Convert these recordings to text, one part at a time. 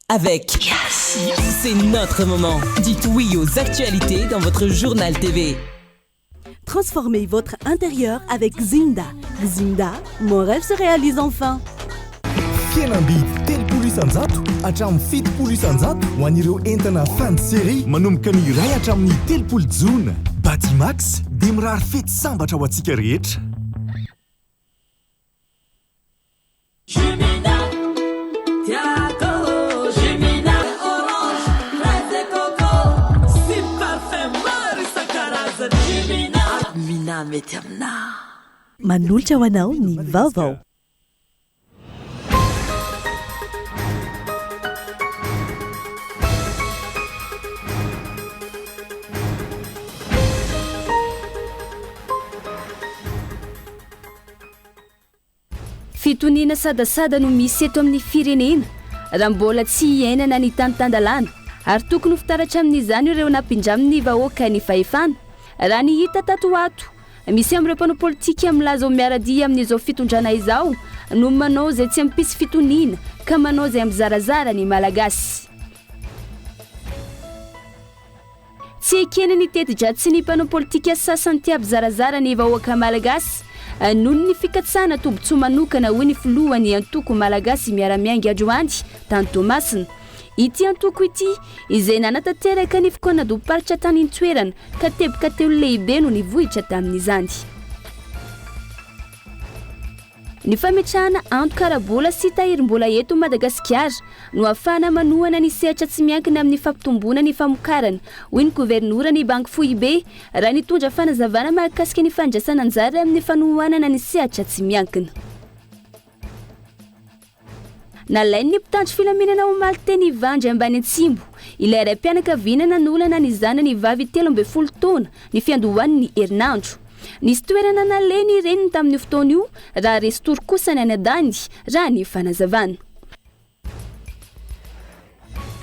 avec Yes. C'est notre moment. Dites oui aux actualités dans votre journal TV. Transformez votre intérieur avec Zinda. Zinda, mon rêve se réalise enfin. Fienambidy telopolo isanjato hatramin'ny fitopolo isanjato ho an'ireo entana fansery manomboka ny iray hatramin'ny telopolo jona. Batimax dia mirary fety sambatra ho antsika rehetra. Mety aminao. Manolotra ho anao ny vaovao. Fitoniana sadasada no misy eto amin'ny firenena raha mbola tsy hiainana ny tanitandalana ary tokony ho fitaratra amin'izany ireo nampindraminy vahoaka ny fahefana. Raha ny hita tato ato misy amin'ireo mpanao politika milaza ho miaradia amin'izao fitondrana izao no manao izay tsy ampisy fitoniana ka manao izay mizarazara ny malagasy. Tsy ekena ny teti-dratsy ny mpanao politika sasany tia zarazara ny vahoaka malagasy noho ny fikatsana tombotsoa manokana hoy ny filohan'ny antoko malagasy miaramiangy Androany tany Tomasina. Ity antoko ity izay nanatanteraka ny fokoana doparitra tany intoerana ka teboka teo lehibe no nivohitra tamin'izany. Ny fametrahana antoka arabola sy tahirim-bola eto Madagasikara no ahafahana manohana ny sehatra tsy miankina amin'ny fampitomboana ny famokarana hoy ny gouvernoura ny banky foibe raha nitondra fanazavana mahakasika ny fandraisana anjara amin'ny fanohanana ny sehatra tsy miankina. Nalainy ny mpitandro filaminana ho maly teny Ivandry ambany Antsimbo ilay iray mpianakaviana nanolana ny zanany vavy 13 taona ny fiandohan'ny herinandro. Nisy toerana nalainy reniny tamin'ny fotoana io raha resy tory kosa ny any adany raha ny fanazavana.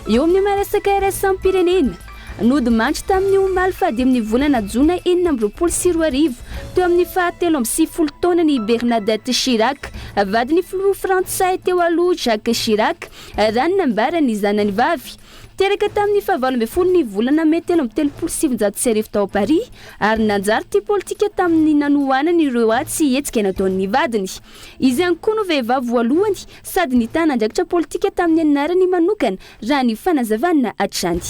Eo amin'ny maresaka RS am-pirenena nody mantry tamin'ny omaly fady amin'ny volana Jona 2024 teo amin'ny 17 taona ny Bernadette Chirac vadiny filoha frantsay teo aloha Jacques Chirac raha ny nambara ny zanany vavy teraka tamin'ny 17 volana May 1707 tao Paris ary nanjary tia politika tamin'ny nanohanany ireo atsy hetsika nataon'ny vadiny. Izy ihany koa no vehivavy voalohany sady nitana andraikitra politika tamin'ny anarany manokana raha ny fanazavana hatrany.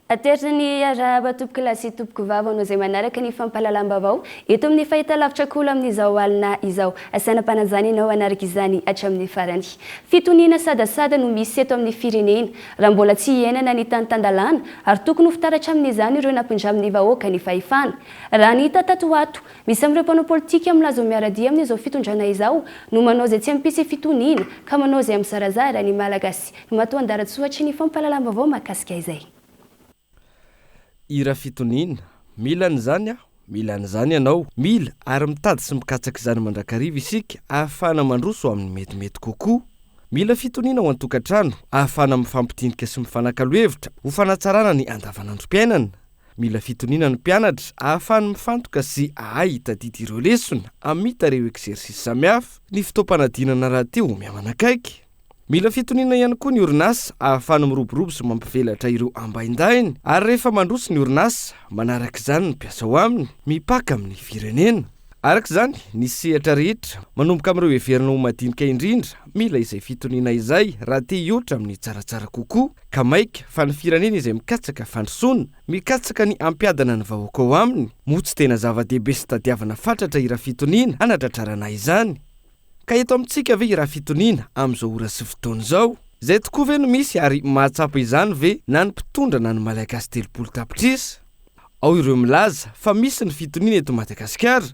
Ateritra ny araba tompoko lasy tompoko vava no izay manaraka ny fampahalalam-baovao eto amin'ny fahitalavitra kolo amin'izao alina izao. Asana panazany ianao anaraka izany hatramin'ny farany. Fitoniana sadasada no misy eto amin'ny firenena raha mbola tsy hiainana ny tanitandalana ary tokony ho fitaratra amin'izany ireo nampindramin'ny vahoaka ny fahefana. Raha ny hita tato ato misy amin'ireo mpanao politika milaza ho miaradia amin'izao fitondrana izao no manao izay tsy ampisy fitoniana ka manao izay mizarazara ny malagasy. No matoa andaratsohatry ny fampahalalam-baovao mahakasika izay. Ira fitoniana, mila n'izany ianao, mila ary mitady sy mikatsaka izany mandrakariva isika ahafahana mandroso amin'ny metimety kokoa. Mila fitoniana ho an-tokantrano ahafahana mifampitinika sy mifanakalo-hevitra ho fanatsarana ny andavanandrom-piainana. Mila fitoniana ny mpianatra ahafahana mifantoka sy ahitadidy ireo lesona amita ireo eksersisy samihafa ny fitaopanadinana rahateo miamanakaiky. Mila fitoniana ihany koa ny orinasa ahafahana miroborobo sy mampivelatra ireo ambaindainy ary rehefa mandroso ny orinasa manaraka izany ny mpiasa ao aminy mipaka amin'ny firenena. Araka izany ny sehatra rehetra manomboka amin'ireo heverina ho madinika indrindra mila izay fitoniana izay raha te hiotra amin'ny tsaratsara kokoa ka maika fa ny firenena izay mikatsaka fandrosoana mikatsaka ny ampiadana ny vahoaka ao aminy moa tsy tena zava-dehibe sy tadiavana fatratra ira fitoniana anatratrarana izany. Ka eto amintsika ve ira fitoniana amin'izao ora sy fotoana izao izay tokoa ve no misy ary mahatsapa izany ve na ny mpitondra na ny malagasy 30 tapitrisa. Ao ireo milaza fa misy ny fitoniana eto Madagasikara.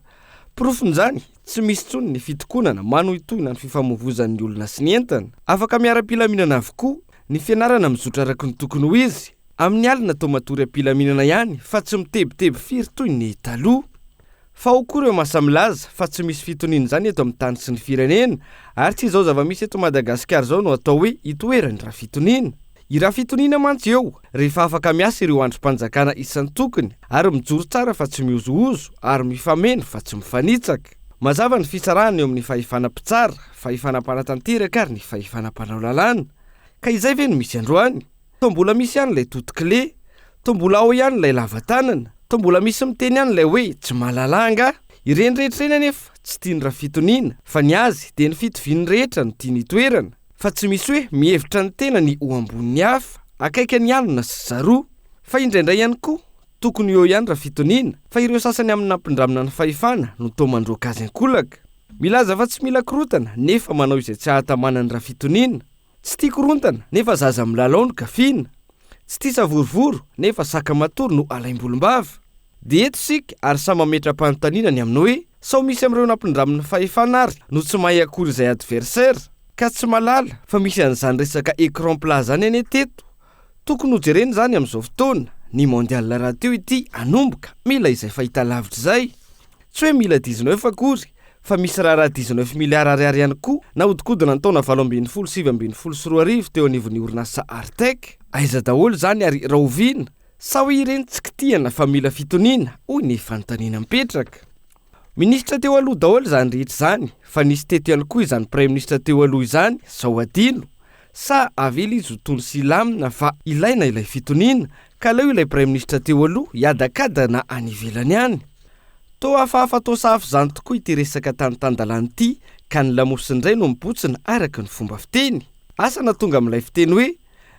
Profon'izany tsy misy tsony ny fitokonana manohitohina ny fifamoivoizan'ny olona sy ny entana. Afaka miara-pilaminana avokoa ny fianarana mizotra araka ny tokony ho izy amin'ny alina tao matory am-pilaminana ihany fa tsy mitebiteby firy toy ny taloha. Fa ao koa ireo masamilaza fa tsy misy fitoniana izany eto amin'ny tany sy ny firenena ary tsy izao zava-misy eto Madagasikara izao no atao hoe itoerany raha fitoniana. I raha fitoniana mantsy eo rehefa afaka miasa ireo androm-panjakana isan'ny tokony ary mijoro tsara fa tsy miozoozo ary mifameno fa tsy mifanitsaka. Mazava ny fitsarahana eo amin'ny fahefanam-pitsara, fahefanam-panatanteraka ary ny fahefanam-panao lalàna. Ka izay ve no misy androany? Toa mbola misy ihany ilay totikle, toa mbola ao ihany ilay lavatanana, toa mbola misy miteny ihany ilay hoe tsy mahalala anga. Ireny rehetra ireny anefa tsy tiany raha fitoniana, fa ny azy dia ny fitoviany rehetra no tiany toerana, fa tsy misy hoe mihevitra ny tena ny ho ambony hafa, akaiky ny alina sy zaroa. Fa indraindray ihany koa tokony eo ihany raha fitoniana, fa ireo sasany amin'ny nampindramina ny fahefana no toa mandroaka azy ankolaka. Milaza fa tsy mila korotana nefa manao izay tsy ahatamanany raha fitoniana. Tsy tia korontana nefa zaza milalao no kafiana. Tsy tia savorovoro nefa saka matory no alaim-bolombava. Dia eto sika ary samy mametra-panontaniana ny aminy hoe sao misy amin'ireo nampindramina fahefana ary no tsy mahay akory izay adversaire ka tsy malala fa misy an'izany resaka écran plat zany ane teto. Tokony hojerena zany amin'izao fotoana ny mondial raha teo ity anomboka mila izay fahita lavitra izay. Tsy hoe mila 19 akory fa misy raha 19 miliara ariary ihany koa nahodinkodina ny taona 2017-2023 teo anivon'ny orinasa Artec. Aiza daholo zany ary raha oviana sa hoe ireny tsy kitihana fa mila fitoniana hoy ny fanontaniana mipetraka. Ministra teo aloha daholo zany rehetra zany, fa nisy teto ihany koa izany prime ministra teo aloha izany Zao Adilo. Sa avela izy ho tony silamina fa ilaina ilay fitoniana ka aleo ilay prime ministra teo aloha iadakadana any ivelany any. Toa hafahafa toa safy zany tokoa ity resaka tany-tandalana ity ka ny lamosindray no mibotsina araka ny fomba fiteny. Asa na tonga amin'ilay fiteny hoe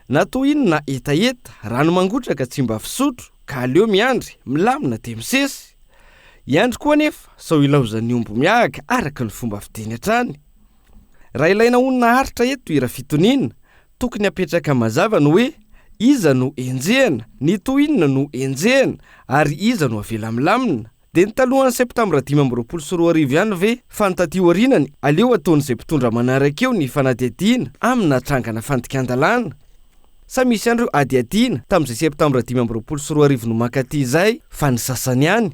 natao ino na etaeta rano mangotraka tsy mba fisotro ka aleo miandry milamina dia misesy. Iandry koa nefa sao ilaozan'ny omby miahaka araka ny fomba fiteny hatrany. Raha ilaina onina haritra eto ira fitoniana tokony apetraka mazava no hoe iza no enjehana, ny toinona no enjehana ary iza no avela milamina. Dia ny talohan'ny septambra 2024 ihany ve fa ny taty aorinany aleo ataon'izay mpitondra manaraka eo ny fanadihadiana amina trangana fandikan-dalàna. Sa misy andreo adiadiana tamin'izay septambra 2024 no makaty izay fa ny sasany ihany.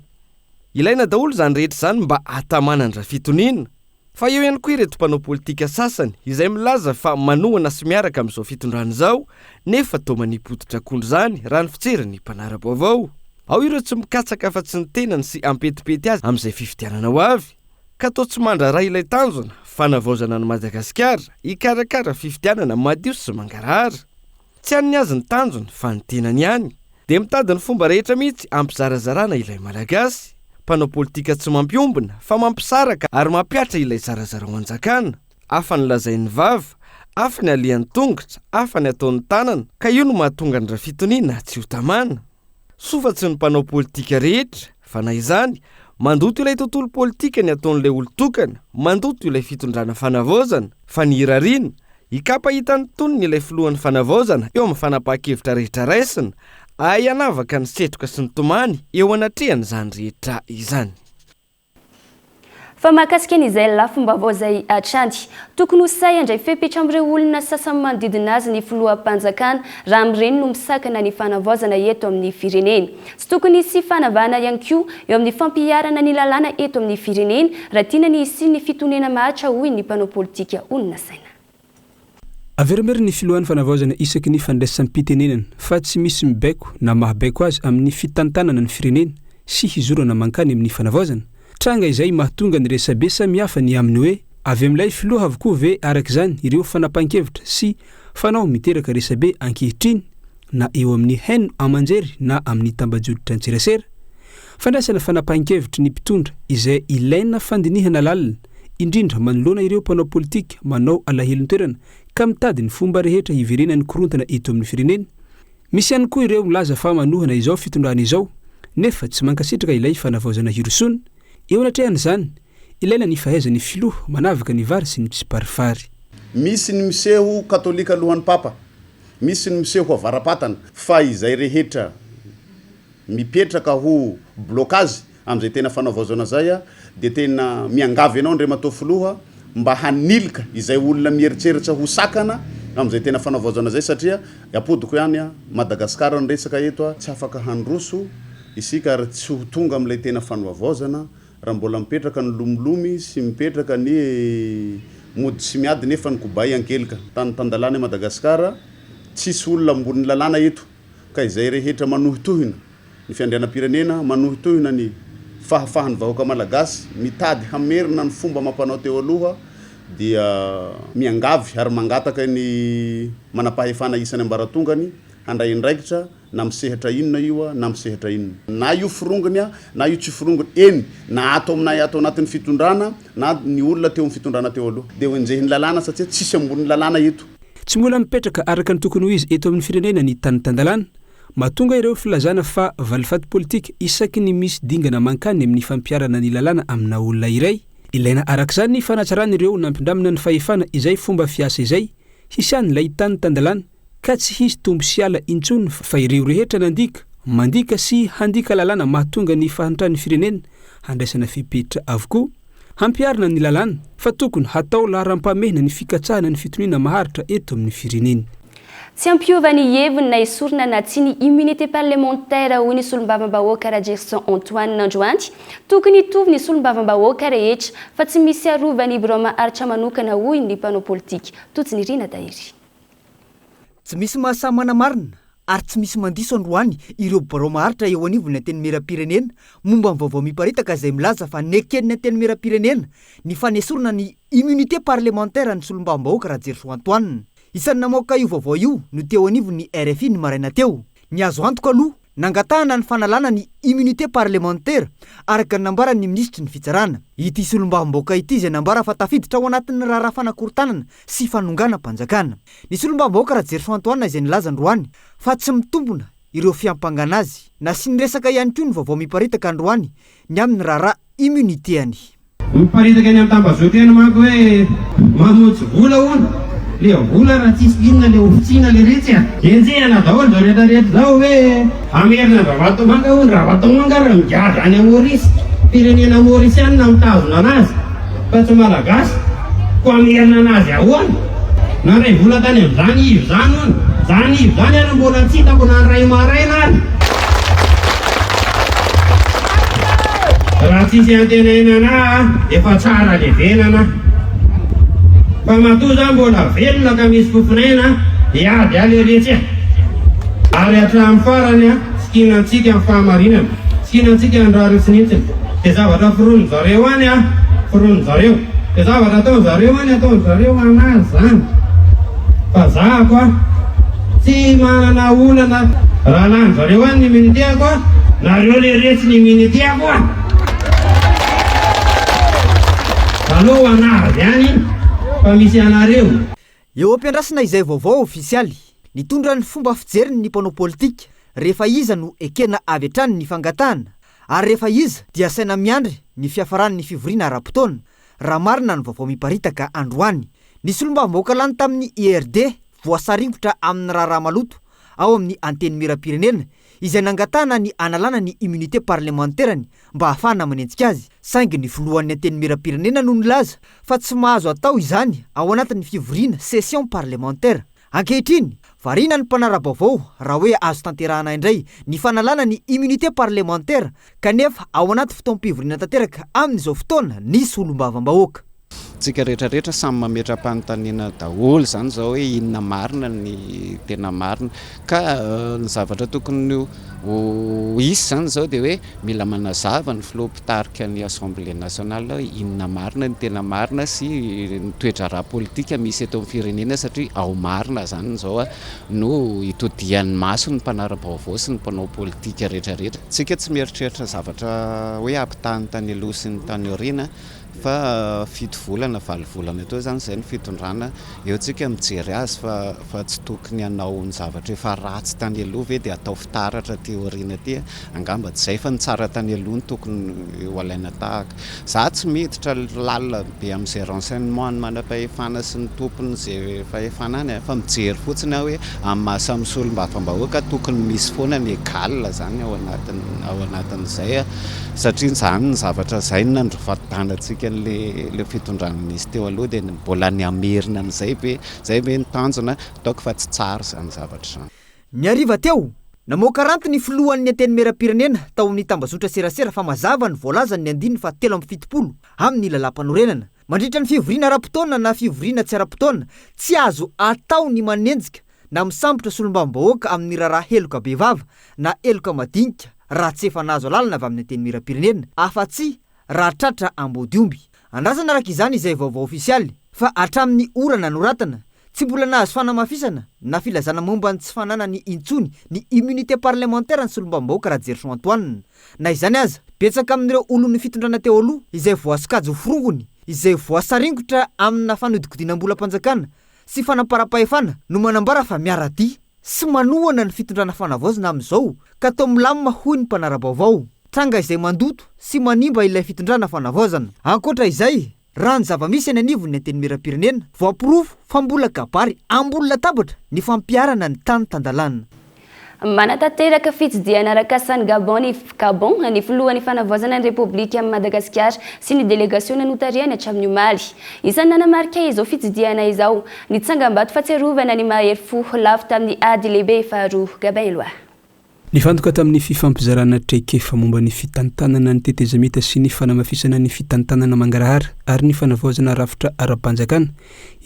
Ilaina daholo zany rehetra zany mba hatamanana raha fitoniana. Fa eo ihany koa ireto mpanao politika sasany izay milaza fa manohana sy miaraka amin'izao fitondrana izao nefa toa manipotitra akondro zany raha ny fijeriny mpanara-baovao. Ao ireo tsy mikatsaka fa tsy ny tenany sy ampetipety azy amin'izay fifidianana ho avy. Ka toa tsy mandra raha ilay tanjona fanavaozana ny Madagasikara hikarakara fifidianana madio sy mangarahara. Tsy haniny azy ny tanjona fa ny tenany ihany. Dia mitady ny fomba rehetra mihitsy ampizarazarana ilay malagasy. Mpanao politika tsy mampiombina fa mampisaraka ary mampiatra ilay zarazara ho anjakana. Afa ny lazain'ny vava, afa ny alian'ny tongotra, afa ny ataon'ny tanana, ka io no mahatonga ny raha fitoniana tsy ho tamana. Sofa tsy ny mpanao politika rehetra, fa na izany, mandoto ilay tontolo politika ny ataon'ilay olon-tokana, mandoto ilay fitondrana fanavaozana, fa ny irariana, hikapahitany tonony ilay filohan'ny fanavaozana eo amin'ny fanapahan-kevitra rehetra raisina, anavaka ny setroka sy ny tomany eo anatrehany izany rehetra izany. Fa mahakasika an'izay lafim-baovao izay hatrany, tokony ho say handray fepetra amin'ireo olona sasany manodidina azy ny filoham-panjakana raha amin'ireny no misakana ny fanavaozana eto amin'ny firenena. Tsy tokony hisy fanavahana ihany koa eo amin'ny fampiarana ny lalàna eto amin'ny firenena raha tiana ny hisy ny fitonena mahatra hoy ny mpanao politika olona saina. Averamery ny filohan'ny fanavaozana isaky ny fandraisam-pitenenana fa tsy misy mibaiko na mahabaiko azy amin'ny fitantanana ny firenena sy hizorana mankany amin'ny fanavaozana. Tranga izay mahatonga ny resabe samihafa ny aminy hoe avy amin'ilay filoha avokoa ve araka izany ireo fanapahan-kevitra sy fanao miteraka resabe ankehitriny na eo amin'ny haino amanjery na amin'ny tambajoditra antserasera. Fandraisana fanapahan-kevitra ny mpitondra izay ilaina fandinihana lalina indrindra manoloana ireo mpanao politika manao alahelo-toerana ka mitady ny fomba rehetra hiverenany korontana eto amin'ny firenena. Misy ihany koa ireo milaza fa manohana izao fitondrana izao nefa tsy mankasitraka ilay fanavaozana hirosona. Eo anatrehan'izany ilaina ny fahaizan'ny filoha manavaka ny vary sy ny tsiparifary. Misy ny miseho katolika alohan'ny papa, misy ny miseho avarapatana fa izay rehetra mipetraka ho blocage amin'izay tena fanavaozana zay dia tena miangavy ianao ndray matao filoha mba hanilika izay olona mieritseritra ho sakana amin'izay tena fanavaozana zay satria apodiko ihany Madagasikara ny resaka eto tsy afaka handroso isika ary tsy ho tonga amin'ilay tena fanavaozana raha mbola mipetraka ny lomolomy sy mipetraka ny mody sy miady nefa ny kobay ankelika tany tandalana Madagasikara tsisy olona ambon'ny lalàna eto ka izay rehetra manohitohina ny fiandrianam-pirenena manohitohina ny fahafahany vahoaka malagasy mitady hamerina ny fomba mampanao teo aloha dia miangavy ary mangataka ny manapahefana isany ambaratongany handray indraikitra na misehatra inona io na misehatra inona na io firongony na io tsy firongony eny na ato aminay ato anatin'ny fitondrana na ny olona teo amin'ny fitondrana teo aloha dia hoenjehiny lalàna satria tsisy ambon'ny lalàna eto tsy mola mipetraka araka ny tokony ho izy eto amin'ny firenena ny tany tandalàna mahatonga ireo filazana fa valifaty politika isaky ny misy dingana mankany amin'ny fampiarana ny lalàna amina olona iray ilaina arak'izany ny fanatsarana ireo nampindramina ny fahefana izay fomba fiasa izay hisy an'ilay tany tandalàna ka tsy hisy tombo sy ala intsony fa ireo rehetra nandika mandika sy handika lalàna mahatonga ny fahantrany firenena handraisana fipetritra avokoa hampiarina ny lalàna fa tokony hatao laharam-pamehina ny fikatsahana ny fitoniana maharitra eto amin'ny firenena tsy ampiovany heviny na esorina na tsy ny immunité parlementaire ho ny solombavambahoaka raha Gerson Antoine Nandroanty tokony hitovy ny solombavambahoaka rehetra fa tsy misy arovany biro maharitra manokana hoy ny mpanao politika totsiny Rina Dahiry tsy misy mahasamana marina ary tsy misy mandiso androany ireo biro maharitra eo anivony ny teny mera-pirenena momba ny vaovao miparitaka izay milaza fa nekeniny teny mera-pirenena ny fanesorana ny immunité parlementaire ny solombavambahoaka raha Gerson Antoine isan'ny namoaka io vaovao io no teo anivony RFI ny maraina teo ny azo antoka aloha nangatahana ny fanalana ny immunité parlementaire araka ny nambarany ministry ny fitsarana ity solombavambahoaka ity izay nambara fa tafiditra ao anatin'ny raharaha fanakorontanana sy fanongana mpanjakana ny solombavambahoaka raha Gerson Antoine izay nilaza androany fa tsy mitombona ireo fiampangana azy na sy niresaka ihany koa ny vaovao miparitaka androany ny amin'ny raharaha immunitéany miparitaka ny amin'ny tambazotrena manko hoe mamotsy vola hono le vola raha tsisy inona le ofitsina le retsy enjehana daholo zao rehetrarehetra zao hoe amerina Ravatomanga hono Ravatomanga raha migadra any Maorisy firenena Maorisy any na mitazona anazy fa tsy malagasy ko amerina anazy ahoana na ray vola tany amin'izany ivo zany hono zany ivo zany ary mbola tsy hitako na ray maraina ary raha tsisy antenainana efa tsara le venana fa matoa zany mbola velona ka misy fofinaina iady ale retsy ary hatramin'ny farany sikinantsika amin'ny fahamarinana sikinantsika andrary sinitsiny dia zavatra firono zareo any firono zareo dia zavatra ataony zareo any ataony zareo anazy zany fa zahako tsy manana olana raha lany zareo any ny immunitéako nareo le retsy ny immunitéako aloha anazy any fa misy anareo eo ampiandrasana izay vaovao ofisialy nitondra ny fomba fijeriny ny mpanao politika rehefa iza no ekena avy hatrany ny fangatahana ary rehefa iza dia saina miandry ny fiafarany ny fivoriana ara-potoana raha marina ny vaovao miparitaka androany ny solombavambahoaka lany tamin'ny IRD voasarivotra amin'ny raharaha maloto ao amin'ny anteny mera-pirenena izay nangatahana ny analana ny immunité parlementaire mba hahafahana manentsika azy saingy ny filohan'ny anteny mera-pirenena no nilaza fa tsy mahazo atao izany ao anatin'ny fivoriana session parlementaire ankehitriny varina ny mpanara-baovao raha hoe azo tanterahana indray ny fanalana ny immunité parlementaire kanefa ao anaty fotoam-pivoriana tanteraka amin'izao fotoana nisy olombavambahoaka tsika rehetrarehetra samy mametra-panontaniana daholo zany zao hoe inona marina ny tena marina ka ny zavatra tokony isy zany zao dia hoe mila manazava ny filoha-pitarika ny assemblée nationale inona marina ny tena marina sy ny toetra raha politika misy eto amin'ny firenena satria ao marina zany zao no hitodian'ny maso ny mpanara-baovao sy ny mpanao politika rehetrarehetra tsika tsy mieritreritra zavatra hoe ampitany tany aloha sy ny tany aoriana fa fito volana valo volana etoa zany zay ny fitondrana eo tsika mijery azy fa tsy tokony hanao ny zavatra efa ratsy tany aloha ve dia atao fitaratra teoriana ty angamba tsy zay fa ny tsara tany aloha ny tokony ho alaina tahaka za tsy miditra lalina be amin'izay renseignement ny manam-pahefana sy ny tompony zay fahefana any fa mijery fotsiny aho hoe amin'ny mahasamy solombavambahoaka tokony misy foana ny égal zany ao anatin'izay satria zany ny zavatra zay nandrovatanatsika le fitondrana nisy teo aloha dia mbola ny amerina an'izay be zay be nitanjona ataoko fa tsy tsara zany zavatra zany ny ariva teo namoaka ranty ny filohan'ny anteny mera-pirenena tao amin'ny tambazotra serasera fa mazava ny voalazany ny andininy fa 7/70 amin'ny lalam-panorenana mandritra ny fivoriana ara-potoana na fivoriana tsy ara-potoana tsy azo atao ny manenjika na misambotra solombam-bahoaka amin'ny raharaha heloka bevava na heloka madinika raha tsy efa nazo alalana avy amin'ny teny miram-pirenena afa-tsy raha tratra ambodiomby. Andrasana araka izany izay vaovao ofisialy fa hatramin'ny orana noratana tsy mbola nahazo fanamafisana na filazana momba ny tsy fananany intsony ny immunité parlementaire ny solombam-bahoaka raha Gerson Antoine. Na izany aza betsaka amin'ireo olon'ny fitondrana teo aloha izay voasikajo frongony izay voasaringotra amina fanodikodinam-bolam-panjakana sy fanampara-pahefana no manambara fa miaradia sy manohana ny fitondrana fanavaozana amin'izao ka tao milamina hoy ny mpanara-baovao tranga izay mandoto sy manimba ilay fitondrana fanavaozana. Ankoatra izay raha ny zava-misy any anivony ny teny miram-pirenena voaporofo fa mbola kabary amboly latabatra ny fampiarana ny tany tandalana. Manatanteraka fitsidiana arak'asany Gabon ny filohan'ny fanavaozana ny Repoblika Madagasikara sy ny delegaciona notariana hatramin'ny omaly. Isan'ny nanamarika izao fitsidiana izao ny tsangam-bato fahatsiarovana ny mahery fo lafo tamin'ny ady lehibe faharoa Gabin Loa. Nifantoka tamin'ny fifampizarana traikefa momba ny fitantanana ny tetezamita sy ny fanamafisana ny fitantanana mangarahara ary ny fanavaozana rafitra ara-panjakana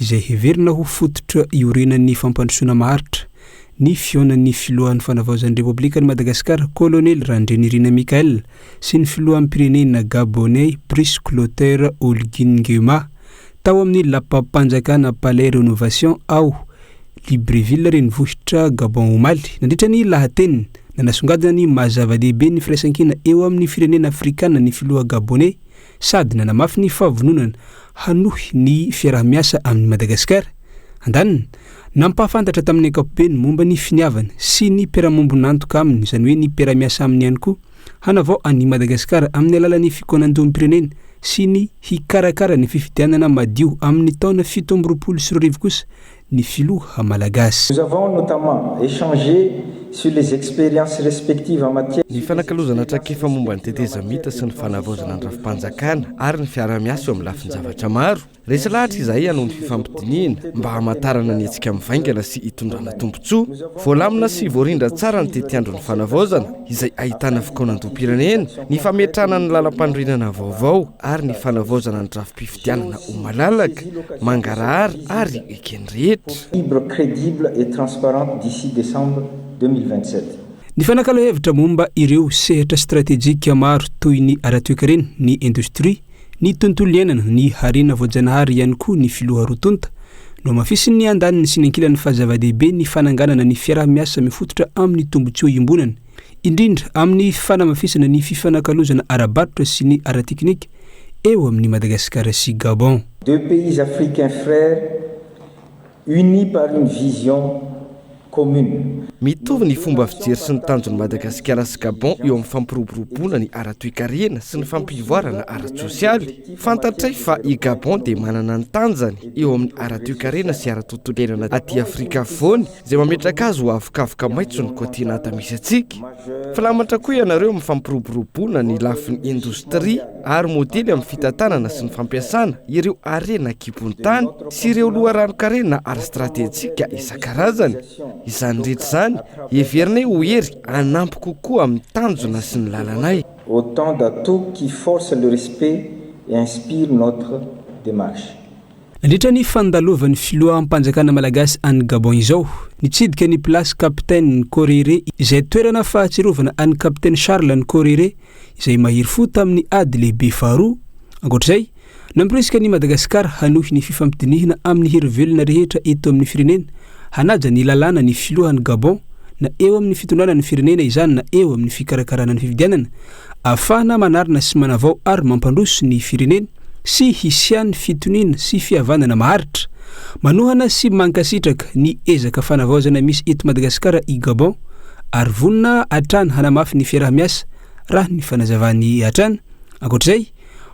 izay heverina ho fototra iorenan'ny fampandrosoana maharitra ny fionan'ny filohan'ny fanavaozan'ny Repoblikan'i Madagasikara Colonel Randrenirina Mikael sy ny filohan'ny pirenena Gabonais Brice Clotaire Olguingema tao amin'ny lapam-panjakana Palais Rénovation ao Libreville renivohitra Gabon omaly nandritra ny lahateniny na nasongadina ny mazava-dehibe ny firaisankina eo amin'ny firenena afrikana ny filoha Gabonais sady nanamafy ny fahavononana hanohy ny fiarah-miasa amin'ny Madagasikara. Andaniny nampahafantatra tamin'ny ankapobeny momba ny finiavana sy ny mpiara-mombonantoka aminy izany hoe ny mpiara-miasa aminy ihany koa hanavao an'i Madagasikara amin'ny alalan'ny fikonan-doam-pirenena sy ny hikarakara ny fifidianana madio amin'ny taona 17 kosa ny filoha malagasy. Nous avons notamment échangé sur les expériences respectives en matière ny fanakalozana traikefa momba ny tetezamita sy ny fanavaozana ny rafim-panjakana ary ny fiarah-miasa eo amin'ny lafiny zavatra maro. Resy lahatra izahay hanao ny fifampidiniana mba hamatarana ny etsika mivaingana sy hitondrana tombontsoa. Voalamina sy voarindra tsara ny tetiandro ny fanavaozana izay ahitana fikonan-doam-pirenena, ny fametrahana ny lalam-panorenana vaovao ary ny fanavaozana ny rafim-pifidianana ho malalaka, mangarahara ary ekeny rehetra. libre, crédible et transparente d'ici décembre 2027. Ny fanakalo-hevitra momba ireo sehatra stratégique maro toy ny ara-toekarena, ny industrie, ny tontolo iainana, ny harena voajanahary ihany koa ny filoha rotonta no mafisiny ny andaniny sy ny ankilan'ny fahazava-dehibe ny fananganana ny fiarah-miasa mifototra amin'ny tombontsoa imbonana indrindra amin'ny fanamafisana ny fifanakalozana ara-barotra sy ny ara-teknika eo amin'ny Madagasikara sy Gabon. Deux pays africains frères unis par une vision commune. Mitovy ny fomba fijery sy ny tanjon'ny Madagasikara sy Gabon eo amin'ny fampiroboroboana ny ara-toekarena sy ny fampivoarana ara-tsosialy. Fantatray fa i Gabon dia manana ny tanjany eo amin'ny ara-toekarena sy ara-tontolo iainana aty Afrika afovoany izay mametraka azy ho avokafoka maitso ny kontinanta misy antsika. Filamatra koa ianareo amin'ny fampiroboroboana ny lafin'ny indostria ary modely amin'ny fitantanana sy ny fampiasana ireo arena kibon-tany sy ireo loharano-karena ara-stratéjika isan-karazany. Izany rehetra izany heverinay ho hery anampy kokoa amin'ny tanjona sy ny lalànay. Autant d'atouts qui forcent le respect et inspirent notre démarche. Nandritra ny fandalovan'ny filohampanjakana malagasy any Gabon izao nitsidika ny plasy kapitaine Korere izay toerana fahatsiarovana any kapitaine Charles Korere izay mahery fo tamin'ny ady lehibe faharoa. Ankoatr'izay nampiresaka ny Madagasikara hanohy ny fifampidinihana amin'ny herivelona rehetra eto amin'ny firenena hanaja ny lalàna ny filohan'ny Gabon na eo amin'ny fitondrana ny firenena izany na eo amin'ny fikarakarana ny fifidianana afahana manarina sy manavao ary mampandroso ny firenena sy hisian'ny fitoniana sy fihavanana maharitra manohana sy mankasitraka ny ezaka fanavaozana misy eto Madagasikara i Gabon ary vonina hatrany hanamafy ny fiarah-miasa raha ny fanazavany hatrany. Ankoatr'izay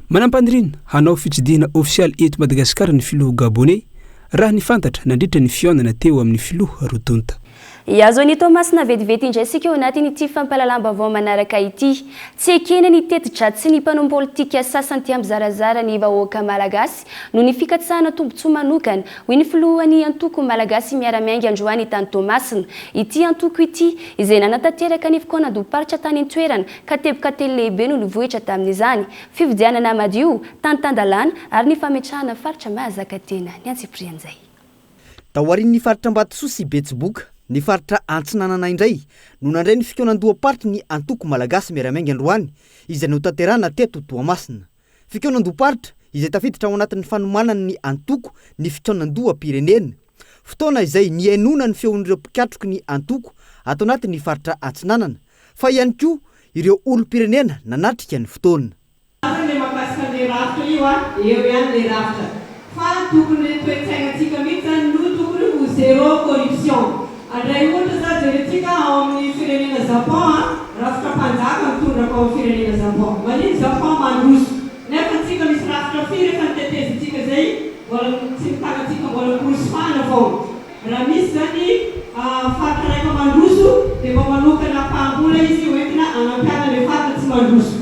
manampandrina hanao fitsidihana ofisialy eto Madagasikara ny filoha Gabonais raha ny fantatra nandritra ny fionana teo amin'ny filoha rotonta. Iazo ny Thomas na vetivety indray sika eo anatin'ity fampalalam-baovao manaraka ity. Tsy ekena ny teti-dratsy sy ny mpanao politika sasany tia mizarazara ny vahoaka malagasy no ny fikatsahana tombotsoa manokana hoy ny filohan'ny antoko malagasy miara-miainga androany tany Thomasina. Ity antoko ity izay nanatanteraka ny fikonan-doparitra tany an-toerana ka teboka telo lehibe no nivohitra tamin'izany fividianana madio tany tandalana ary ny fametrahana faritra mahazaka tena ny antsiprian'izay. taorian'ny faritra Ambatsoa sy Betsiboka ny faritra Antsinanana indray no nandray ny fikonan-doha-paritra ny antoko malagasy miaramiainga androany izay notanterahana teto Toamasina. Fikonan-doha-paritra izay tafiditra ao anatin'ny fanomanana ny antoko ny fikonan-doham-pirenena. Fotoana izay niainona ny feon'ireo mpikatroky ny antoko atao anatin'ny faritra Antsinanana fa ihany koa ireo olom-pirenena nanatrika ny fotoana. Le makasika le rafitra io eo ihany le rafitra fa tokony toe-tsainantsika mihitsy zany no tokony ho zéro corruption. Andray ohatra za jerentsika ao amin'ny firenena Japon rafitra mpanjaka mitondraka ao amin'ny firenena Japon. Manino Japon mandroso nefa tsika misy rafitra firy efa nitetezitsika zay mbola tsy mitangatsika mbola korosofana foana. Raha misy zany faritra raika mandroso dia mba manokana mpambola izy hoentina anampiana le faritra tsy mandroso.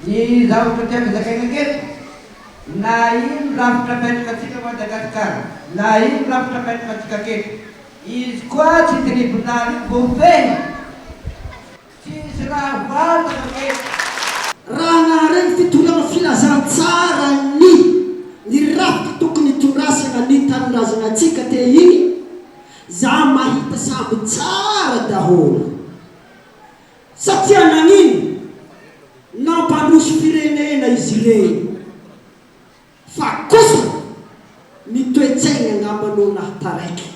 Ny zavatra tiako zakaina keto na ino rafitra petrakatsika Madagasikara na ino rafitra petrakatsika keto izy koa tsy tribunaly voafena tsisy raha vataka keto. Raha nahareny fitondràna filazantsara ny rafitra tokony itondrasana ny tanindrazanatsika te iny za mahita samby tsara daholo satria nanino nampandroso firenena izy ireny fa kosa ny toe-tsaina angambano nahataraiky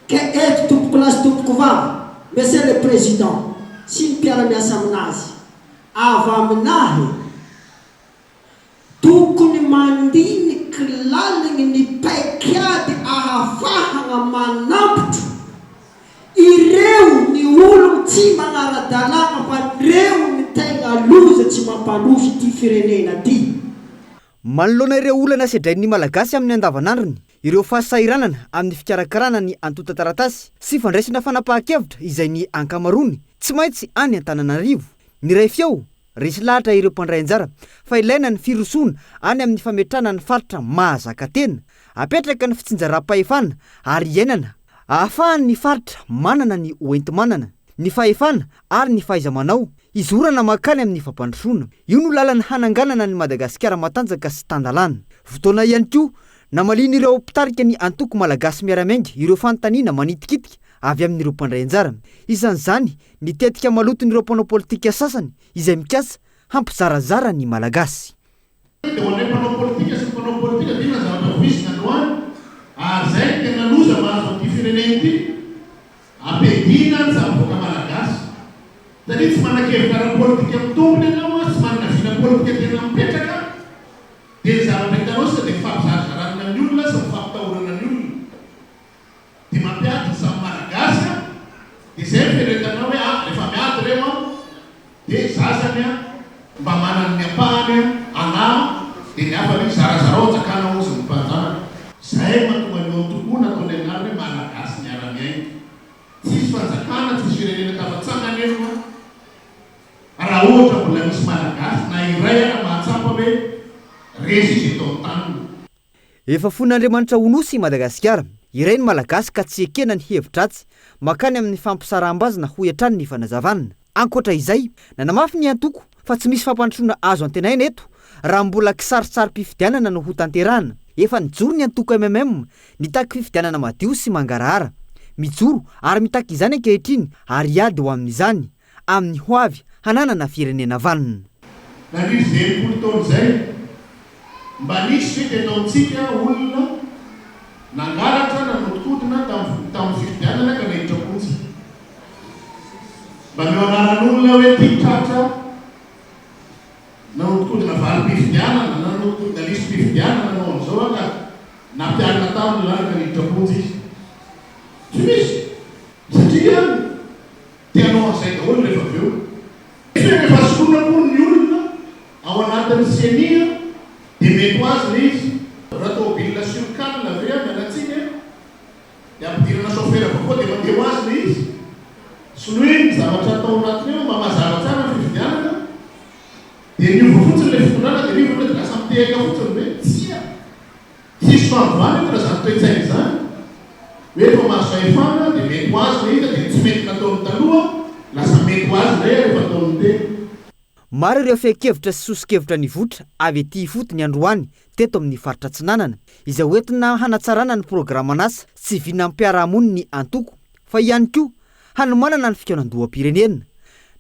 ke eto tompoko lasy tompoko vava monsieur le président sy ny mpiara-miasa aminazy avy aminahy tokony mandiniky laliny ny paikiady ahafahana manampotro ireo ny olo tsy manara-dalàna fa ireo ny tegna loza tsy mampandroso ity firenena ty. Manoloana ireo olana sedrain'ny malagasy amin'ny andavanandrony ireo fahasairanana amin'ny fikarakarana ny antota-taratasy sy fandraisana fanapahan-kevitra izay ny ankamarony tsy maintsy any Antananarivo. Ny ray fiao resy lahatra ireo mpandray anjara fa ilaina ny firosoana any amin'ny fametrana ny faritra mahazaka tena apetraka ny fitsinjaram-pahefana ary iainana ahafahan'ny faritra manana ny oenti-manana ny fahefana ary ny fahaiza-manao izorana makany amin'ny fampandrosoana. Io no lalany hananganana ny Madagasikara matanjaka sy tandalana. Fotoana ihany koa namalina ireo mpitarika ny antoko malagasy miaramiainga ireo fanontaniana manitikitika avy amin'ireo mpandray anjara. Isan'izany nitetika maloton'ireo mpanao politika sasany izay mikasa hampizarazara ny malagasy. Mpanao politika sy mpanao politika dina zavatra voisina androany ary zay tena loza mahazo an'ity firenena ity ampedina ny zavaboaka malagasy satria tsy manakevitra ara-politika mitombony ianao tsy manana vina politika tena mipetraka dia ny zavatra hitanao sika dia fampizarazarana ny olona sy mifampitahorana ny olona dia mampiady ny samy malagasy dia zay firetanao hoe rehefa miady reo dia zazany mba manany ny ampahany anao dia ny hafa ny zarazarao tsakanao ozy ny mpanjana. Zay mahatonga ny eo tokoa nataony anary hoe malagasy miara-miaina tsisy fanjakana tsisy firenena tafatsangana eo raha ohatra mbola misy malagasy na iray ana mahatsapa hoe resy izy eto an-taniny. Efa fon'Andriamanitra honosy i Madagasikara iray ny malagasy ka tsy ekena ny hevitratsy makany amin'ny fampisaraham-bazana ho hatrany ny fanazavanana. Ankoatra izay nanamafy ny antoko fa tsy misy fampandrosoana azo antenaina eto raha mbola kisarisary-pifidianana no ho tanterahana. Efa nijoro ny antoko MMM nitaky fifidianana madio sy mangarahara mijoro ary mitaky izany ankehitriny ary ady ho amin'izany amin'ny hoavy hananana firenena vanona. Nandrisy zay taona zay mba nisy fety atao amintsika olona nangalatra nanodikodina tamin'ny fifidianana ka nahitra kontsy mba meo anaran'olona hoe tia tratra nanodikodina valim-pifidianana nanodikodina lisy fifidianana nanao amin'izao aka nampiarina taminy lany ka nahitra kontsy izy tsy misy satria tianao an'izay daholo rehefa avy eo rehefa soloina koa ny olona ao anatin'ny senia dia mety ho azy le izy raha tômôbilina surcale ave mialatsika dia ampidirana chauffeur avao koa dia mandeha ho azy le izy soloiny zavatra atao anatiny eo mba mazava tsara ny fifidianana dia niova fotsiny le fitondrana dia niova dia lasa mitehaka fotsiny hoe tsia tsisy fanovana eto raha zany toe-tsaina izany hoe efa mahazo fahefana dia mety ho azy le izy dia tsy mety nataony taloha lasa mety ho azy le rehefa ataony tena. Maro ireo fehi-kevitra sy sosi-kevitra nivotra avy ety fotony androany teto amin'ny faritra Tsinanana izay hoentina hanatsarana ny programan'asa tsy viana amin'ny mpiarahamony ny antoko fa ihany koa hanomanana ny fikaonan-doham-pirenena.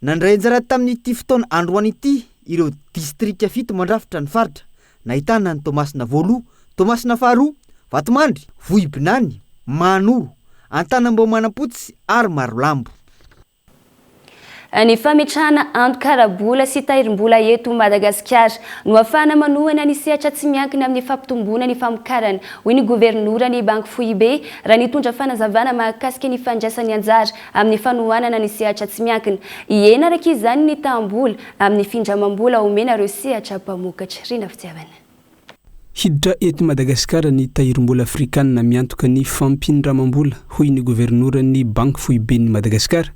Nandray anjara tamin'ity fotoana androany ity ireo distrika 7 mandrafitra ny faritra nahitana ny Tomasina Voaloha, Tomasina Faharoa, Vatomandry, Vohibinany, Manoro, Antanambo Manapotsy ary Marolambo. Ny fametrahana anto-karabola sy tahirim-bola eto Madagasikara no ahafahana manohana ny sehatra tsy miankina amin'ny fampitomboana ny famokarana hoy ny gouvernoura ny Banque FIB raha nitondra fanazavana mahakasika ny fandraisany anjara amin'ny fanohanana ny sehatra tsy miankina. Iena araka izany ny tahambola amin'ny findramam-bola omena ireo sehatra mpamokatra. Rina fitiavana. Hiditra eto Madagasikara ny tahirim-bola afrikanina miantoka ny fampindramam-bola hoy ny gouvernoura ny Banque FIB ny Madagasikara.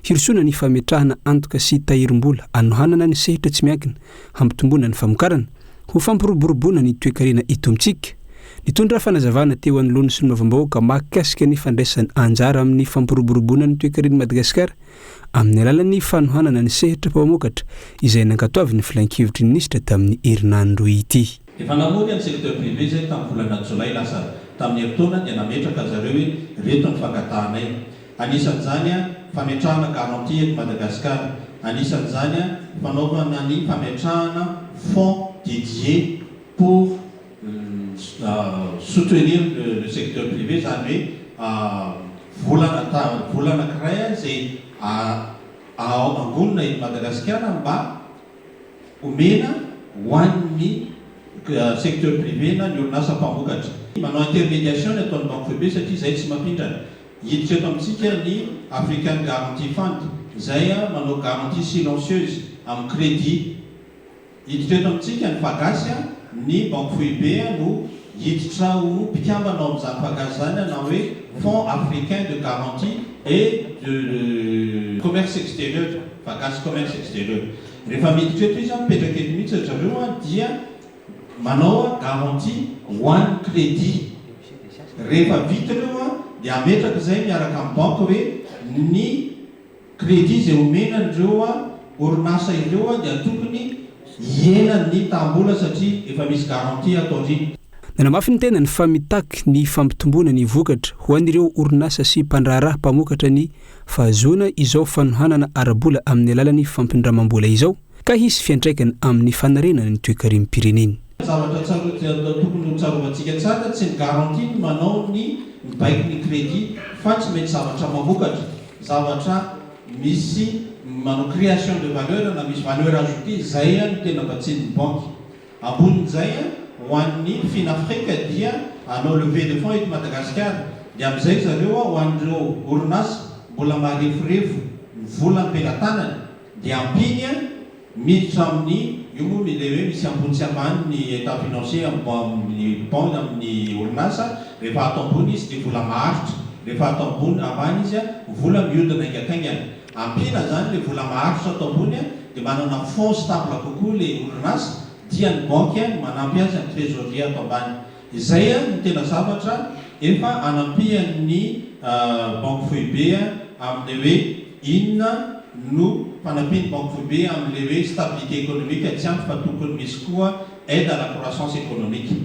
Hirosona ny fametrahana antoka sy tahirim-bola anohanana ny sehatra tsy miankina hampitomboana ny famokarana ho fampiroboroboana ny toekarena eto amintsika. Nitondra fanazavana teo anoloany sy ny mavambahoaka mahakasika ny fandraisany anjara amin'ny fampiroboroboana ny toekarena Madagasikara amin'ny alalan'ny fanohanana ny sehatra mpamokatra izay nankatoavy ny filan-kevitry ny minisitra tamin'ny herinandro ity. Efa namory amin'ny secteur privé zay tamin'ny volana Jolay lasa tamin'ny herintaona dia nametraka zareo hoe reto ny fangatahanay. Anisan'izany fametrahana garantie eto Madagasikara, anisan'izany fanaovana ny fametrahana fonds dédié pour soutenir le secteur privé, zany hoe vola anankiray zay angonina eto Madagasikara mba omena ho an'ny secteur privé na ny orinasa mpamokatra. Manao intermédiation ataon'ny Banque FIB satria zay tsy mampindrana. Hiditra eto amintsika ny African Guarantee Fund zay manao garantie silencieuse amin'ny crédit. Hiditra eto amintsika ny Fagasy ny Banque FIB no hiditra ho mpikambana amin'izany Fagasy zany na hoe Fonds africain de garantie et de commerce extérieur, Fagasy commerce extérieur. Rehefa miditra eto izy mipetraka eto mihitsy zareo dia manao garantie ho an'ny crédit. Rehefa vita ireo dia ametraka izay miaraka amin'ny banque hoe ny crédit zay omenandreo orinasa ireo dia tokony hiena ny tahambola satria efa misy garantie atao riny. Nanamafy ny tenany fa mitaky ny fampitomboana ny vokatra ho an'ireo orinasa sy mpandraharaha mpamokatra ny fahazoana izao fanohanana arabola amin'ny alalan'ny fampindramam-bola izao ka hisy fiantraikany amin'ny fanarenana ny toekarim-pireneny. Zavatra tokony tsarovantsika tsara tsy ny garantie ny manao ny mibaiko ny crédit fa tsy mety zavatra mamokatra, zavatra misy manao création de valeur na misy valeur ajoutée zay no tena vatsian'ny banque. Ambonin'izay ho an'ny Finafrika dia anao levée de fonds eto Madagasikara dia amin'izay zareo ho an'ireo orinasa mbola marefurefo ny vola ampelantanany dia ampiny miditra amin'ny io moa le hoe misy ambony sy ambany ny état financier amin'ny banque amin'ny orinasa. Rehefa atao ambony izy dia vola maharitra, rehefa atao ambany izy vola mihodina haingakaingana. Ampina zany le vola maharitra atao ambony dia manana fonds stable kokoa le orinasa dia ny banque manampy azy amin'ny trésorerie atao ambany. Izay no tena zavatra efa anampian'ny Banque FIB amin'ny hoe inona no fanampiany Banque FIB amin'ny hoe stabilité économique tsy ampy fa tokony misy koa aide à la croissance économique.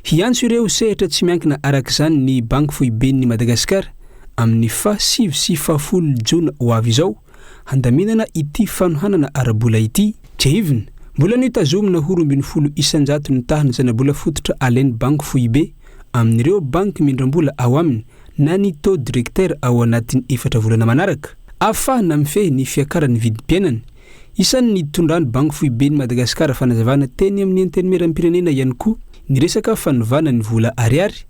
Hiantso ireo sehatra tsy miankina arak'izany ny Banque FIB ny Madagasikara amin'ny fa-9 sy fa-10 Jona ho avy izao handaminana ity fanohanana arabola ity. Tsehivina mbola nitazomina ho 20 isanjato ny tahany zanabola fototra alain'ny Banque FIB amin'ireo banky mindram-bola ao aminy na ny taux directeur ao anatin'ny 4 volana manaraka. Afahana mifehy ny fiakaran'ny vidim-piainana. Isan'ny nitondrany Banque FIB ny Madagasikara fanazavana teny amin'ny antenimieram-pirenena ihany koa ny resaka fanovana ny vola ariary.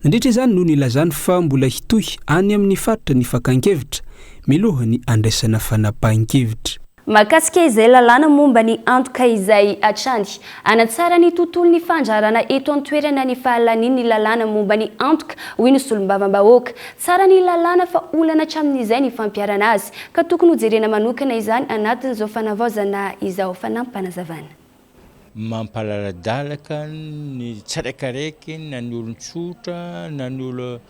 Nandritra izany no nilazany fa mbola hitohy any amin'ny faritra ny fakan-kevitra miloha ny andraisana fanapahan-kevitra. Mahakasika izay lalàna momba ny antoka izay atrany anatsara ny tontolo ny fandrarana eto an-toerana ny fahalalany ny lalàna momba ny antoka hoy ny solombavam-bahoaka. Tsara ny lalàna fa olana hatramin'izay ny fampiarana azy ka tokony hojerena manokana izany anatin'izao fanavaozana izao fanampanazavana. Mampalaladalaka ny tsiraikaraiky na ny olon-tsotra na ny olo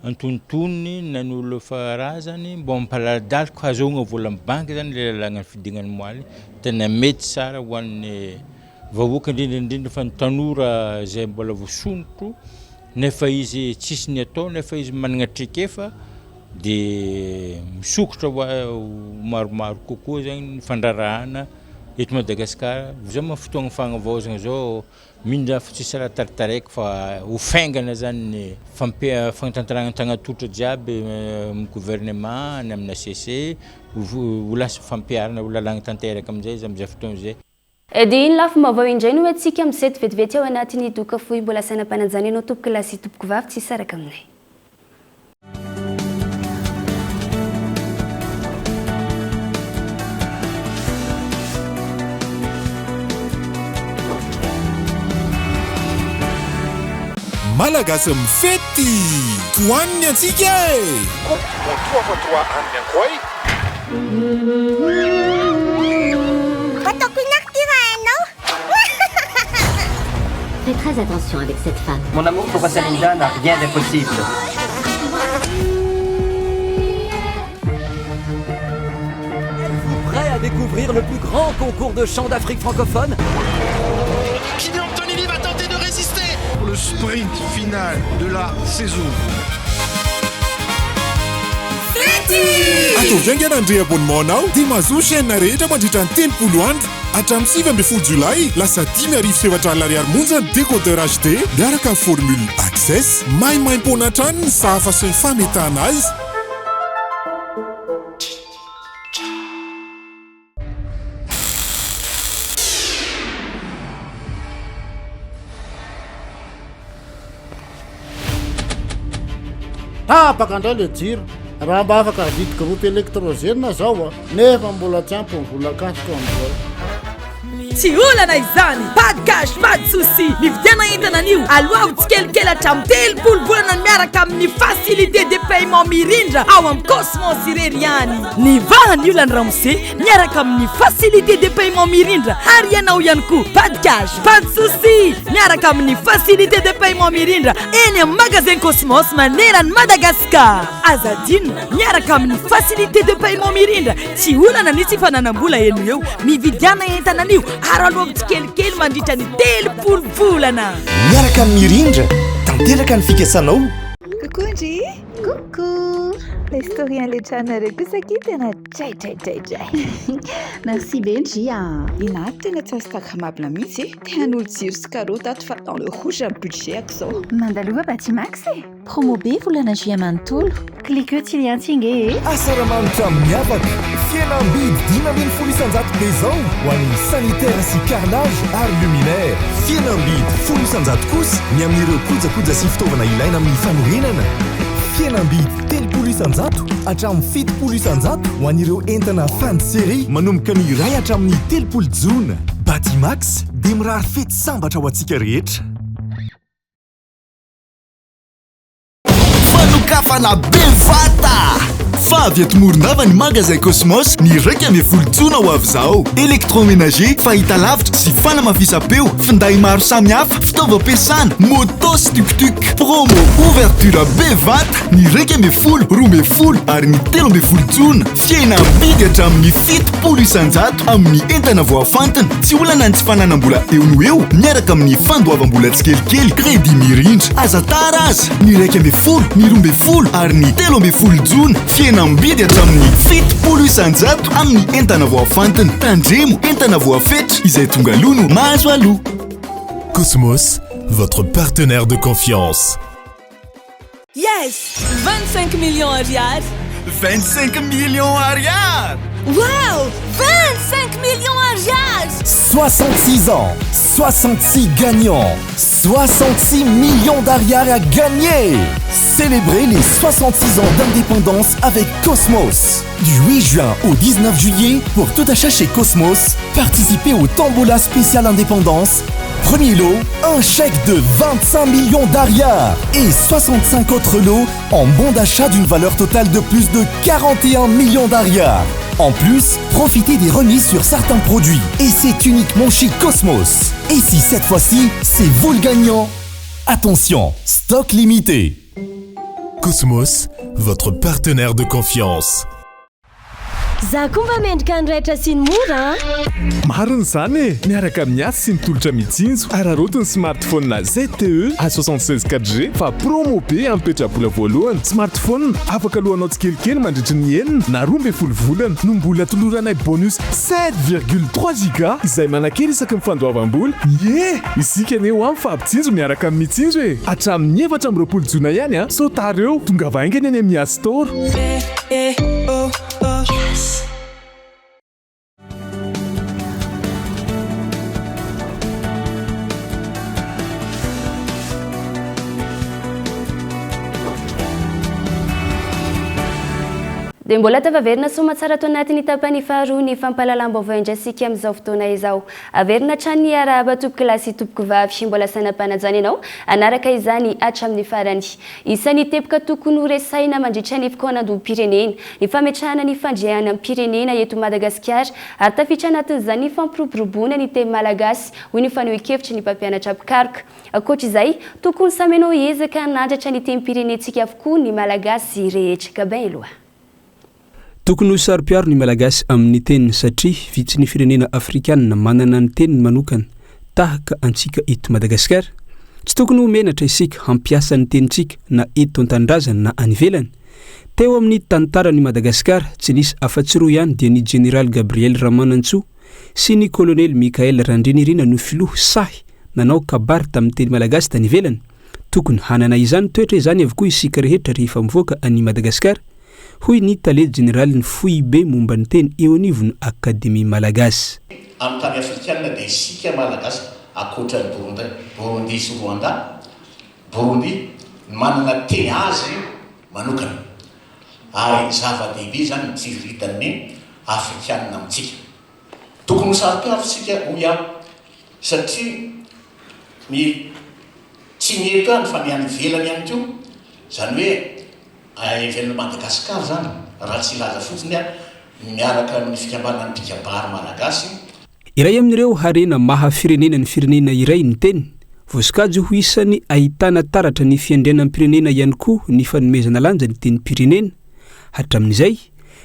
antonontonony na ny olo faharazany mbo mampalaladalaka ahazoana vola amin'ny banky zany le lalàna fidignany moaly tena mety tsara ho an'ny vahoaka indrindraindrindra fa ny tanora zay mbola voasonotro nefa izy tsisy ny atao nefa izy managna trikefa dia misokotra maromaro kokoa zany ny fandrarahana eto Madagasikara zao ma fotoagna fagnavaozana zao mindra fa tsisy raha taritaraiky fa ho faingana zany ny fagnatantaragna tagnatotra jiaby amin'ny gouvernement ny amin'ny ACC ho lasa fampiarana ho lalagna tanteraka amin'izay izy amin'izay fotoana izay. Dia iny lafo mavao indray no antsika misety vetivety ao anatin'ny doka fohy mbola sainam-panajana ianao tompoko lasy tompoko vavy tsy saraka aminay. Malagasy mifety toaniny antsika toa aniny ankoay ataoko inakira anao. Fais très attention avec cette femme. Mon amour pour Rosalinda n'a rien d'impossible. Êtes-vous prêt à découvrir le plus grand concours de chant d'Afrique francophone? Gideon Tonini va tenter de résister pour le sprint final de la saison. Ato viangana andre abonnementanao dia mahazo chaîne rehetra mandritra ny 30 andro hatramin'ny 7 Jolay lasa 10,700 ariary monja ny décodeur HD miaraka amin'ny formule access maimaim-pona hatrany ny sahafa sy ny fametahana azy. Tapaka indray le jiro raha mba afaka vidy groupe électrogène zao nefa mbola tsy ampy ny vola kasika amin'izao. Tsy olana izany, pas de cash, pas de souci. Mividiana entanan'io aloha ho tsikelikely hatramin'ny 3 volana miaraka amin'ny facilité de paiement mirindra ao amin'ny Cosmos irery ihany. Ny vahany io lany ramose miaraka amin'ny facilité de paiement mirindra ary ianao ihany koa pas de cash, pas de souci miaraka amin'ny facilité de paiement mirindra eny amin'ny magasin Cosmos manerany Madagascar. Azadino miaraka amin'ny facilité de paiement mirindra tsy olana nisy fananam-bola eno eo mividiana entanan'io ary aloha tsikelikely mandritra ny 3 volana. Miaraka amin'ny Mirindra tanteraka ny fikasanao. Coucou Ndry. Coucou. L'historien letrana kosaky tena jay. Merci Benji. Ina tena tsy instagrammable mihitsy. Tian'olo jiro sy carotte ato fa dans le rouge budget zao. Mandalova Batimax promo be volana juillet manontolo. Cliqueo tsy liantsingé. Asaramanitra miavaka fienambidy 10,000 isanjato be zao ho an'ny sanitaire sy carrelage ary luminaire. Fienambidy 10 isanjato kosa ny amin'ireo kojakoja sy fitaovana ilaina amin'ny fanorenana. Fienambidy 3 isanjato hatramin'ny 7 isanjato ho an'ireo entana fin de série manomboka ny iray hatramin'ny 3 jona. Batimax dia mirary fety sambatra ho antsika rehetra. Fanokafana bevata fa avy ato Morondava ny magasin Cosmos ny 2,10 ho avy zao. Électroménager fahita lavitra sy fanamafisam-peo, finday maro samihafa, fitaovam-piasana, moto sy tuk-tuk. Promo ouverture bevata ny 2,10, 12 ary ny 13 fihenam-bidy hatramin'ny 7 isanjato amin'ny entana voafantina. Tsy olana ny tsy fananam-bola eo no eo miaraka amin'ny fandoavam-bola tsikelikely crédit Mirindra. Aza tara aza ny 2,10, ny 12 ary ny 13 jona fihenam-bidy hatramin'ny 7 isanjato amin'ny entana voafantina. Tandremo entana voafetra izay tonga aloha no mahazo aloha. Cosmos, votre partenaire de confiance. Yes, 25 millions ariary. 25 millions ariary. Wow, 25 millions ariary. 66 ans, 66 gagnants, 66 millions d'ariary à gagner. Célébrez les 66 ans d'indépendance avec Cosmos. Du 8 juin au 19 juillet, pour tout achat chez Cosmos, participez au Tombola spécial indépendance. Premier lot, un chèque de 25 millions d'ariary et 65 autres lots en bons d'achat d'une valeur totale de plus de 41 millions d'ariary. En plus, profitez des remises sur certains produits. Et c'est uniquement chez Cosmos. Et si cette fois-ci, c'est vous le gagnant? Attention, stock limité. Cosmos, votre partenaire de confiance. za koa mba mendrika nyraitra sy ny mora mariny zany e miaraka amin'ny asy sy nitolotra mitsinjo ararotiny smartphone ZTE A76 4G fa promo be ampetrabola voalohany smartphone afaka alohanao tsikelikely mandritry ny enina na 12 volana no mbola toloranay bonus 7,3 giga izay manakely isaky mifandoavam-bola isika aneo amin'ny fampitsinjo miaraka amin'ny mitsinjo e hatramin'ny 7 jona ihany a sotary eo tonga vaingany any amin'ny Astor dia mbola tavaverina soma tsara to anatin'ny tapany faharoa ny fampahalalam-baovao indrasika amin'izao fotoana izao averina hatrany ny arahaba tompoko lahy sy tompoko vavy mbola sanam-panajana ianao anaraka izany hatramin'ny farany isan'ny teboka tokony ho resaina mandritra ny fikoanam-pirenena ny fametrahana ny fandriana amin'ny pirenena eto Madagasikara ary tafiditra anatin'izany ny fampiroboroboana ny teny malagasy hoy ny fanehoan-kevitra ny mpampianatra pikaroka ankoatra izay tokony samy ianao ezaka hanandratra ny teny pirenentsika avokoa ny malagasy rehetra kabay aloha tokony ho saro-piaro ny malagasy amin'ny teniny satria vitsy ny firenena afrikanina manana ny teniny manokana tahaka antsika eto Madagasikara tsy tokony ho menatra isika hampiasa ny tenintsika na eto an-tanindrazana na any ivelany teo amin'ny tantaran'i Madagasikara tsy nisy afa-tsy roa ihany dia ny général Gabriel Ramanantsoa sy ny colonel Mikael Randrinirina no filoha sahy nanao kabary tamin'ny teny malagasy tany ivelany tokony hanana izany toetra izany avokoa isika rehetra rehefa mivoaka any Madagasikara hoy ny tale général ny foy be momba ny teny eo anivony akademia malagasy amin'ny tany afrikanina dia isika malagasy akoatra ny Burundi sy Rwanda Burundi manana teny azy manokana ary zava-dehibe zany mitsiritan'ny afrikanina amintsika tokony ho saro-piaro sika hoy satria tsy mieto any fa miany velany ihany koa zany hoe ivelany Madagasikara zany raha tsy laza fotsiny miaraka amin'ny fikambanany mpikabary malagasy iray amin'ireo harena maha firenena ny firenena iray ny teny voasikajo ho isany ahitana taratra ny fiandriana amin'ny pirenena ihany koa ny fanomezana lanja ny teny pirenena hatramin'izay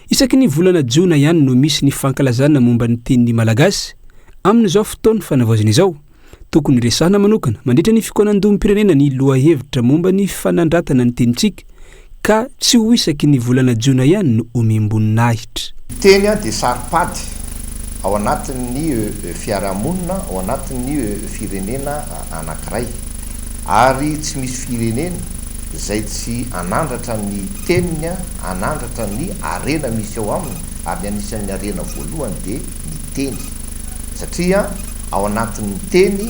isaky ny volana jona ihany no misy ny fankalazana momba ny teny malagasy amin'izao fotoana fanavaozana izao tokony resahana manokana mandritra ny fikoanan-domy pirenena ny lohahevitra momba ny fanandratana ny tenintsika ka tsy ho isaky ny volana jona ihany no omemboninahitra teny dia saripady ao anatin'ny fiarahamonina ao anatin'ny firenena anankiray ary tsy misy firenena zay tsy anandratra ny teniny anandratra ny arena misy ao aminy ary ny anisan'ny arena voalohany dia ny teny satria ao anatin'ny teny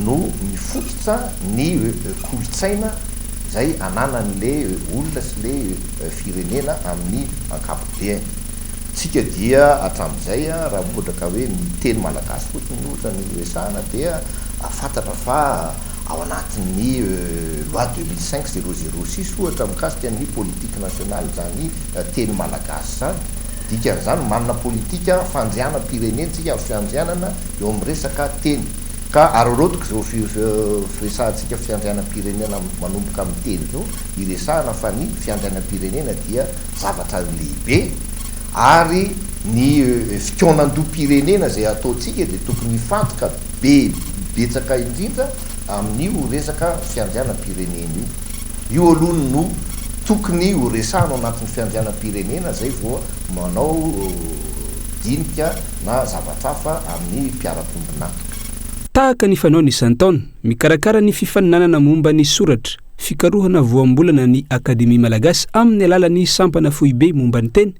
no mifototra ny kolotsaina zay ananan'le olona sy le firenena amin'ny ankapobeny tsika dia hatramin'izay raha ohatra ka hoe ny teny malagasy fotsiny ohatra ny resahana dia fantatra fa ao anatin'ny loi 2005-006 ohatra mikasika ny politique nationale zany teny malagasy zany dikan'izany manana politika fanjana pirenena tsika amin'ny fiandrianana eo amin'ny resaka teny ka arorotiko zao firesahantsika fiandrianam-pirenena manomboka amin'ny teny zao iresahana fa ny fiandrianam-pirenena dia zavatra lehibe ary ny fikoanan-doha-pirenena zay ataotsika dia tokony hifantoka betsaka indrindra amin'io resaka fiandrianam-pirenena io alohany no tokony ho resahana anatin'ny fiandrianam-pirenena zay vao manao dinika na zavatra hafa amin'ny mpiara-tombona tahaka ny fanao ny isan-taona mikarakara ny fifaninanana momba ny soratra fikarohana voambolana ny akademia malagasy amin'ny alalan'ny sampana foibe momba ny teny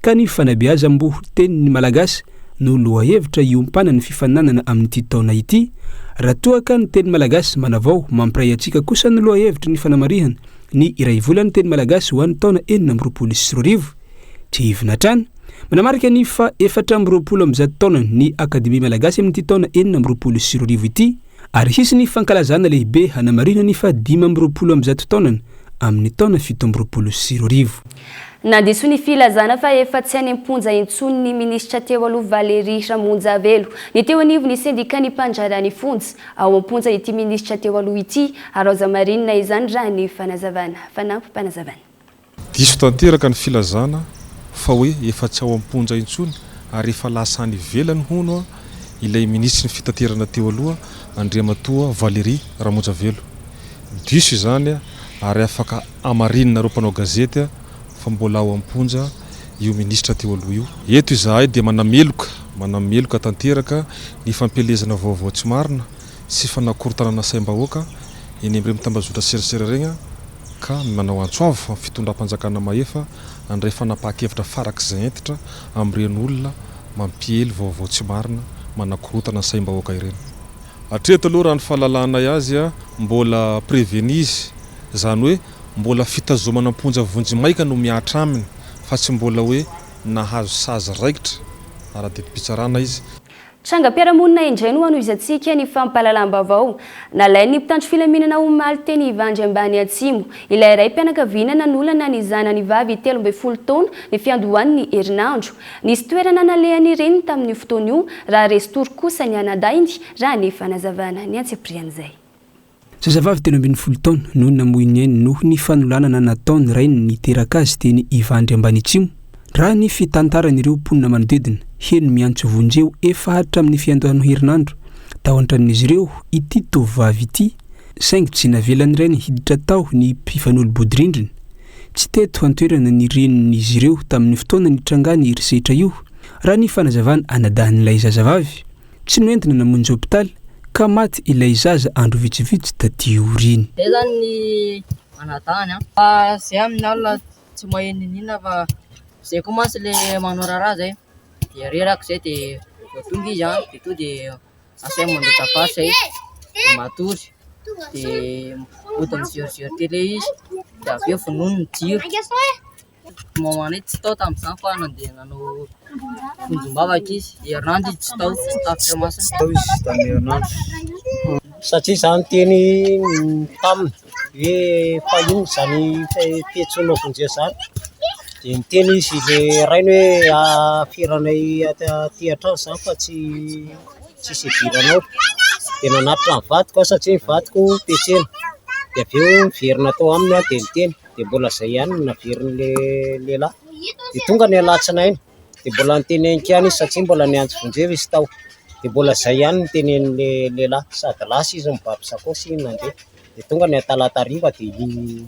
ka ny fanabeazam-boho tenyny malagasy no lohahevitra iompana ny fifaninanana amin'ity taona ity raha toaka ny teny malagasy manavao mampiray antsika kosa ny lohahevitra ny fanamarihana ny iray volany teny malagasy ho an'ny taona 420 tsy hivinatrany manamarika ny fa 420 taona ny akademia malagasy amin'ity taona 420 ity ary hisy ny fankalazana lehibe hanamarina ny fa 520 taonany amin'ny taona 720 nandiso ny filazana fa efa tsy any amponja intsony ny ministra teo aloha Valérie Ramonjavelo ny teo anivony ny sendika ny mpandrarany fonja ao amponja ity ministra teo aloha ity Rosa Marinina izany raha ny fanazavana fanampy mpanazavana diso tanteraka ny filazana fa hoe efa tsy ao amponja intsony ary efa lasany velany hono ilay ministry ny fitaterana teo aloha Andriamatoa Valérie Ramonjavelo diso izany ary afaka amarinina ro mpanao gazety fa mbola ao amponja io ministra teo aloha io eto izahay dia manameloka tanteraka ny fampelezana vaovao tsy marina sy fanakorontanana saim-bahoaka eny amire mitambazotra serasera regny ka manao antsoavo amin'ny fitondram-panjakana maefa andray fanapahan-kevitra farak'izay entitra amin'ireny olona mampiely vaovao tsy marina manakorotana saim-bahoaka ireny. Hatreto aloha raha ny fahalalana azy mbola prévenise zany hoe mbola fitazomana amponja vonjy maika no miatra aminy fa tsy mbola hoe nahazo sazy raikitra ara-deti-pitsarana izy. Trangam-piarahamonina indray no anoizatsika ny fampahalalam-baovao. Nalain'ny mpitandro filaminana omaly teny Ivandry ambany Atsimo. Ilay iray mpianakaviana nanolana ny zanany vavy 13 taona ny fiandohan'ny herinandro. Nisy toerana nalehany reny tamin'ny fotoana io raha restory kosa ny anadainy raha ny fanazavana ny antseprian'izay. Zazavavy 13 taona no namoiny ainy noho ny fanolanana nataony rainy niteraka azy teny Ivandry ambany Atsimo. Raha ny fitantaran'ireo mponina manodidina heno miantso vonjeo efa hatra amin'ny fiandohano herinandro tao antran'izy ireo ity tovovavy ity saingy tsy navelany rainy hiditra tao ny mpifanolo-bodrindriny tsy teto antoerana ny renin'izy ireo tamin'ny fotoana nitrangany irisetra io raha ny fanazavana anadahan'ilay zazavavy tsy noentina namonjy hôpitaly ka maty ilay zaza andro vitsivitsy taty oriny. Zay zany ny anadahany fa zay amin'ny alina tsy maheninina fa zay komansy le manao raharaha zay dia reraka zay dia tonga izy dia to dia asay mandrata zay dia matory dia mody mizioriziori télé izy dia avy eo vonoiny ny jiro momana tsy tao tamin'izany fa nandeha nanao fonjom-bavaka izy dia herinandro izy tsy tao tafitra masina tsy tao izy tamin'ny herinandro satria zany teny taminy hoe fahiny zany fiantsoana vonjea zany dia miteny izy le rainy hoe afiranay aty an-trano zany fa tsy idiranao dia nanatitra ny vadiko aho satria ny vadiko petsena dia avy eo miverina tao aminy dia miteny dia mbola zay ihany naveriny lehilahy dia tonga ny alatsinainy dia mbola niteny ainkany izy satria mbola niantso vonjeo izy tao dia mbola zay ihany nitenen'le lehilahy sady lasa izy mibaby sakosy nandeha dia tonga ny atalatariva dia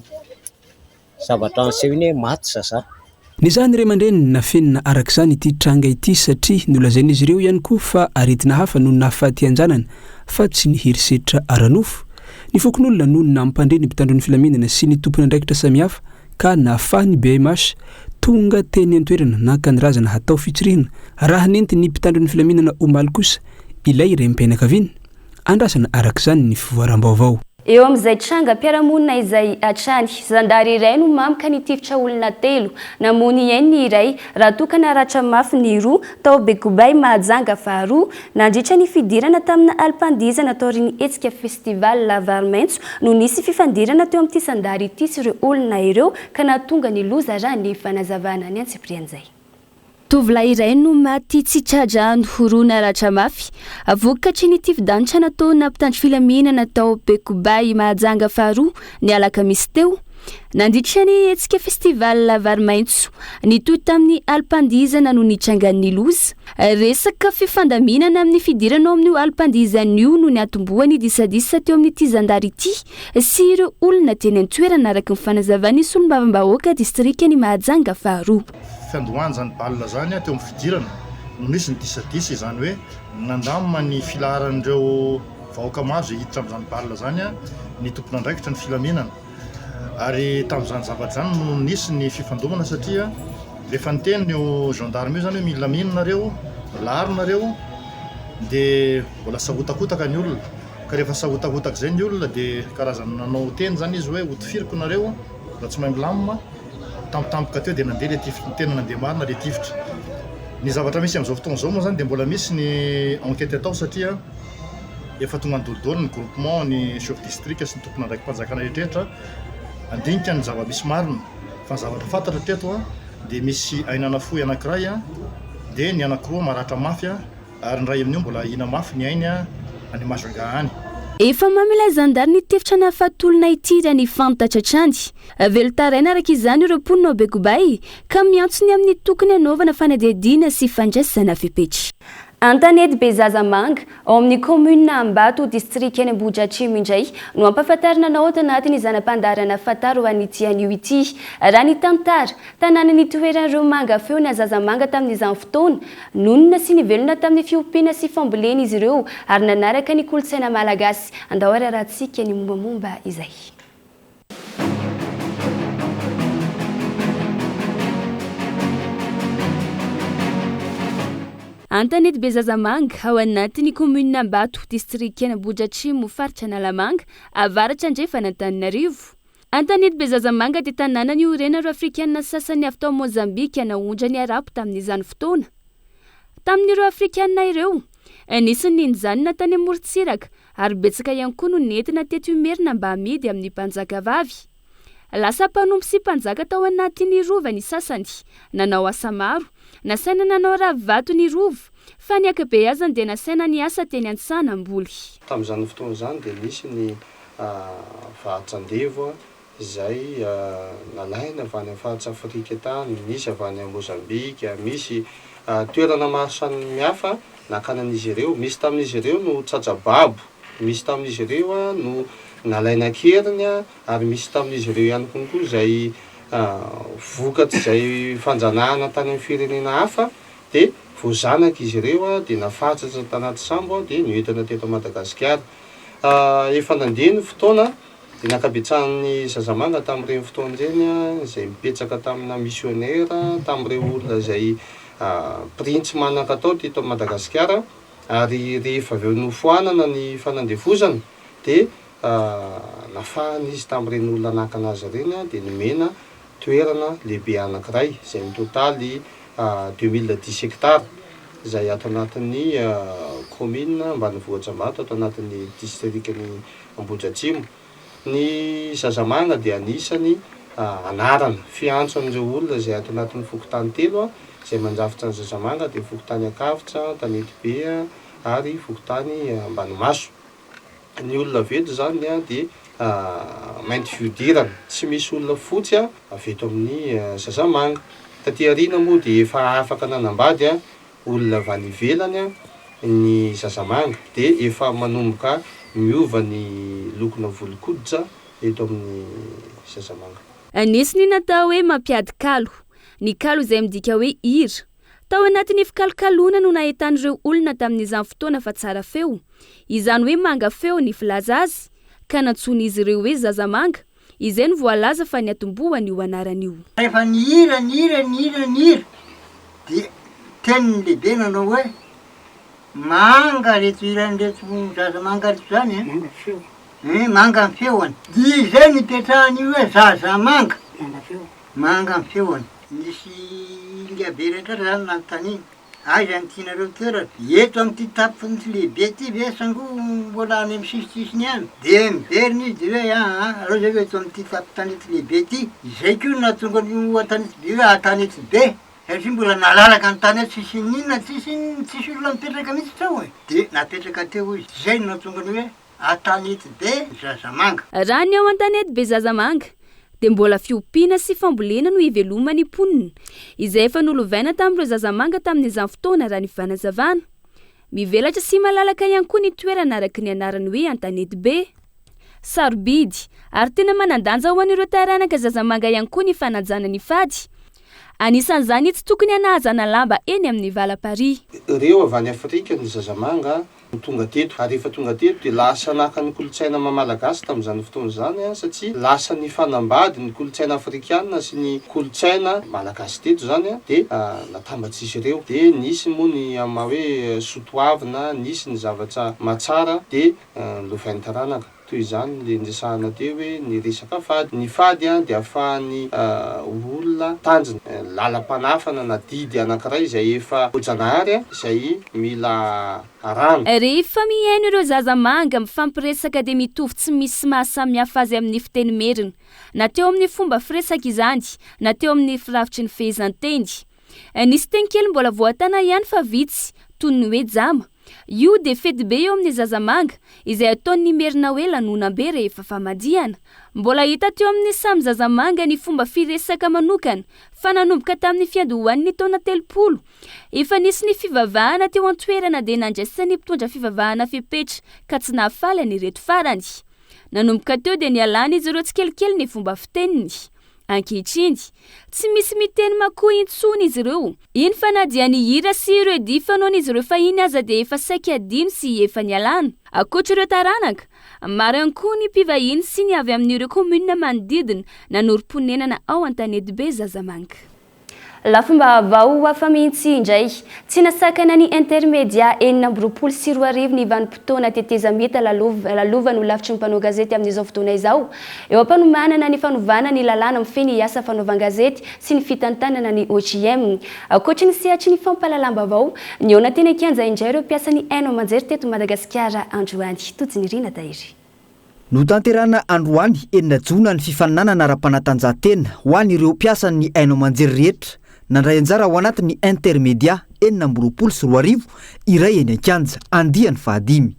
zavatra anseho iny hoe maty zaza. Ny zany ray aman-dreny nafenina araka izany ity tranga ity satria nolazain'izy ireo ihany koa fa aretina hafa no nahafaty anjanana fa tsy ny herisetra aranofo. Ny fokon'olona no nampandre ny mpitandro ny filaminana sy ny tompony andraikitra samihafa ka nahafahany BMH tonga teny antoerana nankanerazana hatao fitsirihana raha nenty ny mpitandro ny filaminana omaly kosa ilay iray mpianakaviana andrasana araka izany ny fivoaram-baovao. Eo amin'izay trangam-piarahamonina izay hatrany zandary iray no mamaka nitifitra olona 3 namony iainy ny iray raha tokana ratra mafy ny roa tao Bekobay Mahajanga faharoa nandritra ny fidirana tamina alipandizana taoriny hetsika festival Lavarmaitso no nisy fifandirana teo amin'ity zandary ity sy ireo olona ireo ka nahatonga ny loza raha ny fanazavana ny antseprian'izay. Tovolahy iray no maty tsy tradrano horoana ratra mafy. Avokatriny ity fidanitra nataona mpitandro filaminana tao Bekobay Mahajanga faharoa ny alakamisy teo. Nandritra ny hetsika festival Lavarmaitso nitoy tamin'ny alipandizana no nitrangan'ny loza. Resaka fifandaminana amin'ny fidirana ao amin'io alipandizana io no niatombohany disadisa teo amin'ity zandary ity sy ireo olona teny an-toerana araka ny fanazavany solombavam-bahoaka distrikany Mahajanga faharoa. Fiandohany zany balina zany teo amin'ny fidirana no nisy ny disadisa zany hoe nandamina ny filaharan'ireo vahoaka maro zay hiditra amin'izany balina zany ny tompony andraikitra ny filaminana ary tamin'izany zavatra zany no nisy ny fifandomana satria rehefa niteny ny gendarme io zany hoe mila minonareo laharonareo dia mbola sahotakotaka ny olona ka rehefa sahotakotaka zay ny olona dia karazana nanao teny zany izy hoe hotifiriko nareo raha tsy mahay milamina tampotampoka teo dia nandeha le tifitra tena nandeha marina le tifitra. Ny zavatra misy amin'izao fotoana izao moa zany dia mbola misy ny enquête atao satria efa tonga nidolidolo ny groupement ny chef district sy ny tompony andraiky mpanjakana rehetrarehetra andinika ny zava-misy marina fa ny zavatra fantatra teto dia misy ainana fohy anankiray dia ny anankiroa maratra mafy ary ny ray amin'io mbola hina mafy ny ainy any Majunga any efa mamela zandary ny tefitra nahafatolona ity raha ny fantatra trany velotaraina araka izany ireo mponina Begobay ka miantsony amin'ny tokony anaovana fanadihadiana sy fandraisana fepetra. Antanety Bezazamanga ao amin'ny commune Ambato district any Ambohidratrimo indray no ampahafantarina anao tanatin'ny zanam-pandarana fataro ho an'ity anio ity raha ny tantara tanànany toeran'ireo manga feo ny Azazamanga tamin'izany fotoana nonina sy nivelona tamin'ny fiompiana sy fambolena izy ireo ary nanaraka ny kolontsaina malagasy andao ararantsika ny mombamomba izay. Antanety Bezazamanga ao anatin'ny commune Ambato district any Ambohidratrimo faritra Analamanga avaratra andrefana Antananarivo. Antanety Bezazamanga dia tanàna ny orenareo afrikanina sasany avy tao Mozambika naondra ny arapo tamin'izany fotoana. Tamin'ireo afrikanina ireo anisany nijanona tany amorontsiraka ary betsaka ihany koa no nentina teto imerina mba amidy amin'ny mpanjaka vavy. Lasa mpanompo sy mpanjaka tao anatin'ny rova ny sasany nanao asa maro nasaina nanao ravato ny rovo fa ny akabe azany dia nasaina ny asa teny Antsanamboly. Tamin'izany fotoana izany dia nisy ny vahatsandevo izay nalaina avy any amin'ny faritra Afrika tany, misy avy any Mozambika, misy toerana maro samihafa nakanan'izy ireo, misy tamin'izy ireo no tsajababo, misy tamin'izy ireo no nalaina keriny ary misy tamin'izy ireo ihany koa izay vokatra izay fanjanahana tany amin'ny firenena hafa dia voazanaka izy ireo dia nafatsatra tanaty sambo dia noentana teto Madagasikara. Efa nandeha ny fotoana dia nakabetsahan'ny Zazamanga tamin'ireny fotoana ireny izay mipetraka tamina missionnaire tamin'ireo olona izay printsy manan-katao teto Madagasikara ary rehefa avy eo nofoanana ny fanandevozana dia nafahana izy tamin'ireny olona nakana azy ireny dia nomena toerana lehibe anankiray izay mitotaly 2010 hectare izay ato anatin'ny commune ambanivohitra Ambato ato anatin'ny districtny Ambohidratrimo. Ny Zazamanga dia anisany anarana fiantso amin'ireo olona izay ato anatin'ny fokotany telo izay mandrafitra ny Zazamanga dia fokotany Akavitra, Tanetibe ary fokotany Ambanimaso. Ny olona veto zany dia mainty fihodirana, tsy misy olona fotsy aveto amin'ny Zazamanga. Taty aoriana moa dia efa afaka nanambady olona avy any ivelany ny Zazamanga dia efa manomboka miova ny lokona volokoditra eto amin'ny Zazamanga. Anisany natao hoe mampiady kalo. Ny kalo izay midika hoe hira. Tao anatin'ny fikalokaloana no nahitan'ireo olona tamin'izany fotoana fa tsara feo. Izany hoe manga feo ny filaza azy ka nantson'izy ireo hoe Zazamanga. Izay no voalaza fa ny atombohany io anaran'io. Rehefa ny hira dia teny lehibe nanao hoe manga reto hiran'reto Zazamanga reto zany manga ny feoany. Dia izay nipetrahany io hoe Zazamanga manga ny feoany. Nisy lehibe rehetra zany nanontany aiza ny tianareo toerana eto amin'ity tapiny tsy lehibe ty ve sango mbola any amin'ny sisisisiny any dia miverina izy dia hoe aleo zay eto amin'ity tapitanety lehibe ty izay koa nahatonga ny Antanety be hoe Antanety be satria mbola nalalaka ny tany tsisy ninona tsisy olona mipetraka mihitsy trao dia napetraka teo izy izay no nahatonga ny hoe Antanety be Zazamanga. Raha ny ao Antanety be Zazamanga dia mbola fiompiana sy fambolena no ivelomany mponina izay efa nolovaina tamin'ireo Zazamanga tamin'izany fotoana raha ny fanazavana. Mivelatra sy malalaka ihany koa ny toerana araka ny anarany hoe Antanety be. Sarobidy ary tena manandanja ho an'ireo taranaka Zazamanga ihany koa ny fanajana ny fady. Anisan'izany tsy tokony hanahazana lamba eny amin'ny valam-pary. Ireo avy any Afrika ny Zazamanga tonga teto ary rehefa tonga teto dia lasa naka ny kolontsaina mamalagasy tamin'izany fotoana izany satria lasa ny fanambady ny kolontsaina afrikanina sy ny kolontsaina malagasy teto zany dia natambatsy izy ireo dia nisy moa ny ama hoe sotoavina, nisy ny zavatra matsara dia lovain'ny taranaka. Toy izany le ndresahana teo hoe ny resaka fady. Ny fady dia ahafahan'ny olona tanjona lalam-panafana na didy anankiray izay efa voajanahary izay mila arano. Rehefa mihaino ireo Zazamanga mifampiresaka dia mitovy tsy misy mahasamihafa azy amin'ny fiteny merina. Na teo amin'ny fomba firesaka izany, na teo amin'ny firafitry ny fehezanteny. Nisy teny kely mbola voatana ihany fa vitsy toy ny hoe jama. io dia fety be eo amin'ny zazamanga izay ataony merina hoe lanonam-be rehefa famadihana. Mbola hita teo amin'ny samy zazamanga ny fomba firesaka manokana fa nanomboka tamin'ny fiandohan'ny taona 30. Efa nisy ny fivavahana teo an-toerana dia nandraisany mpitondra fivavahana fepetra ka tsy nahafaly ireto farany. Nanomboka teo dia nialana izy ireo tsikelikely ny fomba fiteniny. Ankehitriny tsy misy miteny makoa intsony izy ireo. Iny fa na dia ny hira sy ireo difa nohon'izy ireo fa iny aza dia efa saika adimy sy efa nialana. Ankoatra ireo taranaka, maro ihany koa ny mpivahiny sy ny avy amin'ireo komuna manodidina nanorom-ponenana ao Antanety-be Zazamanga. La fomba vao hafa mihitsy indray tsy nasakana ny intermédia 4 ny vanim-potoana tetezamita lalovany ho lavitry ny mpanao gazety amin'izao fotoana izao. Eo ampanomanana ny fanovana ny lalàna mifeny asa fanaovan-gazety sy ny fitantanana ny OGM. Ankoatra ny sehatry ny fampalalam-bavao ny eo nateny kianja indray ireo mpiasa ny haino aman-jery teto Madagasikara androany. Totsiny Rina Tahiry. No tanterana androany 9 Jona ny fifaninanana ara-panatanjahantena ho an'ireo mpiasa ny haino aman-jery rehetra. Nandray anjara ao anatin'ny intermédia 4 iray eny Ankanja andiany fahadimy.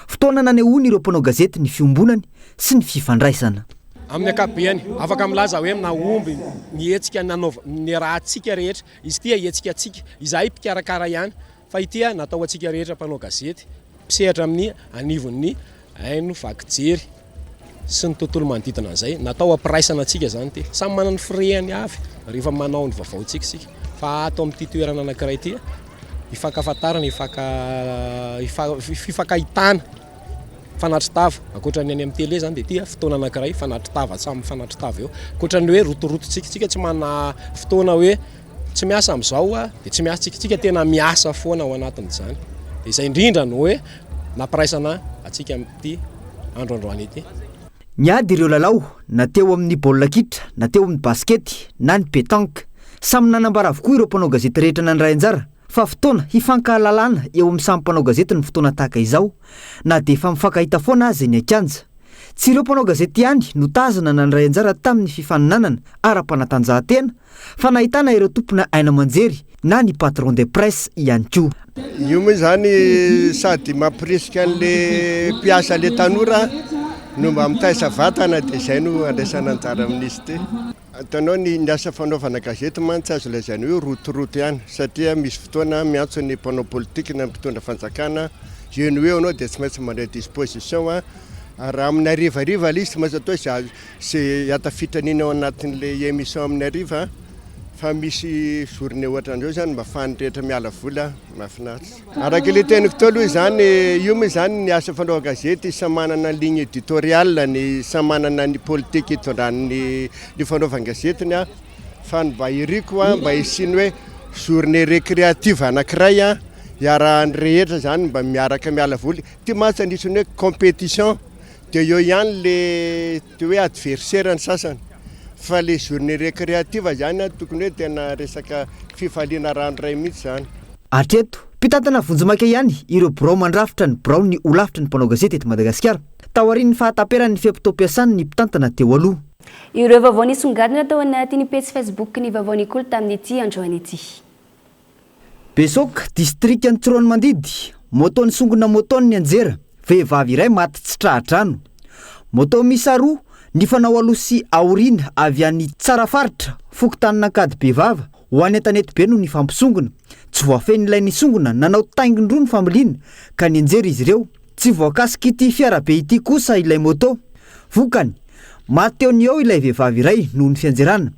Fotoana nanehoany ireo mpanao gazety ny fiombonany sy ny fifandraisana. Amin'ny akabiany afaka milaza hoe naomby nietsika nanaova ny rahantsika rehetra. Izy tia hetsika atsika, izahay mpikarakara ihany fa itia natao atsika rehetra mpanao gazety. Pisehatra amin'ny anivon'ny haino vakijery sy ny tontolo manodidina an'izay natao ampiraisana atsika zany ty. Samy manana ny firehany avy rehefa manao ny vaovao tsika fa ato amin'ity toerana anankiray ity ifankafatarana ifakahitana fanatritava ankoatra ny any amin'ny télé zany dia ity fotoana anankiray fanatritava samy fanatritava eo ankoatra ny hoe rotorototsika tsy manana fotoana hoe tsy miasa amin'izao dia tsy miasa tsika tena miasa foana ao anatin'izany dia izay indrindra no hoe nampiraisana atsika amin'ity androandroany ity. Niady ireo lalao na teo amin'ny baolina kitra na teo amin'ny baskety na ny pétanque samy nanambara avokoa ireo mpanao gazety rehetra nandray anjara fa fotoana hifankahalalana eo amin'ny samy mpanao gazety ny fotoana tahaka izao na dia efa mifankahita foana azy ny Ankanja. Tsy ireo mpanao gazety ihany no tazana nandray anjara tamin'ny fifaninanana ara-panatanjahantena fa nahitana ireo tompona haino aman-jery na ny patron de presse ihany koa. Io moa zany sady mampirisika an'le mpiasa le tanora no mba mitaisa vatana dia izay no andraisana anjara amin'izy ty. Atanao ny asa fanaovana gazety mantsy azo lazaina hoe rotoroto ihany satria misy fotoana miantso ny mpanao politika na mpitondra fanjakana eny hoe anao dia tsy maintsy mandray disposition raha amin'ny harivariva ilay izy tsy maintsy atao izay hiatafitraniny ao anatin'le émission amin'ny hariva fa misy journée ohatra an'izao zany mba fanrehetra miala vola mahafinaritra. Araka ilay teniko teo aloha zany io moa zany ny asa fanaova gazety samy manana ny ligne éditoriale ny samy manana ny politique hitondran'ny fanaovan-gazetiny fa mba iriko mba hisiny hoe journée récréative anankiray hiarahan'ny rehetra zany mba miaraka miala voly ty matsa anisany hoe compétition dia eo ihany le hoe adversaire ny sasany. Fa les journées récréatives zany tokony hoe tena resaka fifaliana ranoray mihitsy zany. Hatreto mpitantana vonjimaka ihany ireo birao mandrafitra ny birao ny olavitra ny mpanao gazety eto Madagasikara taorian'ny fahatamperan'ny fiampitoam-piasany ny mpitantana teo aloha. Ireo vaovao nisongadina tao anatin'ny page Facebook ny vaovao Nikolo tamin'ity androany ity. Besoka district Antsirony Mandidy moto nisongona moto ny anjera vehivavy iray maty tsy trahatrano. Moto misa roa ny fanao aloha sy aorina avy any Tsarafaritra fokotaninankady Bevava ho any Antanety-be no ny fampisongona. Tsy voafen'ilay nisongona nanao taingindroa ny familiana ka nianjera izy ireo tsy voakasika ity fiarabe ity kosa ilay moto. Vokany maty teo ny eo ilay vehivavy iray noho ny fianjerana.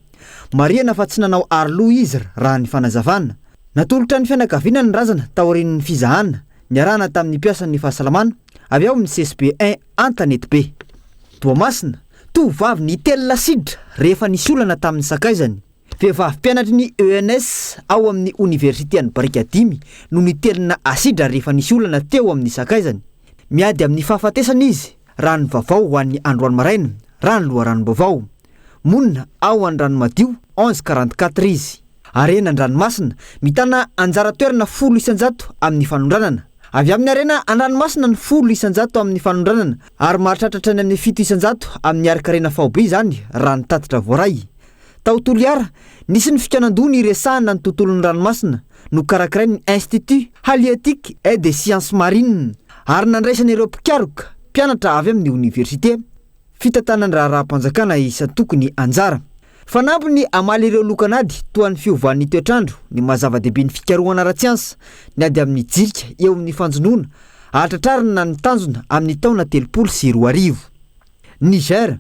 Mariana fa tsy nanao aroloha izy raha ny fanazavana. Natolotra ny fianakaviana ny razana taorian'ny fizahana niarana tamin'ny mpiasan'ny fahasalamana avy ao amin'ny CSP 1 Antanety-be. Toamasina tovavy ny telona sidra rehefa nisy olana tamin'ny sakaizany. Vehivavy mpianatry ny ENS ao amin'ny Université any Barikadimy no nitelona asidra rehefa nisy olana teo amin'ny sakaizany. Miady amin'ny fahafatesana izy raha ny vaovao ho an'ny androany maraina raha ny loharanom-baovao. Monina ao an-dranomadio 11:44 izy. Arena an-dranomasina mitana anjara toerana 100 amin'ny fanondranana. Avy amin'ny arena an-dranomasina ny 100 amin'ny fanondranana ary maritratratra ny amin'ny 700 amin'ny arikarena faobe zany raha ny tatitra voaray. Tao Toliara nisy ny fikanan-doha ny resahana ny tontolon'ny ranomasina no karakarainy institut halieutique et des sciences marines ary nandraisana ireo mpikaroka mpianatra avy amin'ny université fitantanany raharaham-panjakana isa tokony anjara fanampo ny amaly ireo lokanady toan'ny fiovan'ny toetrandro ny mazava-dehibe ny fikarohana ara-tsiansa ny ady amin'ny jirika eo amin'ny fanjonoana ahatratrarina ny tanjona amin'ny taona 2024 Niger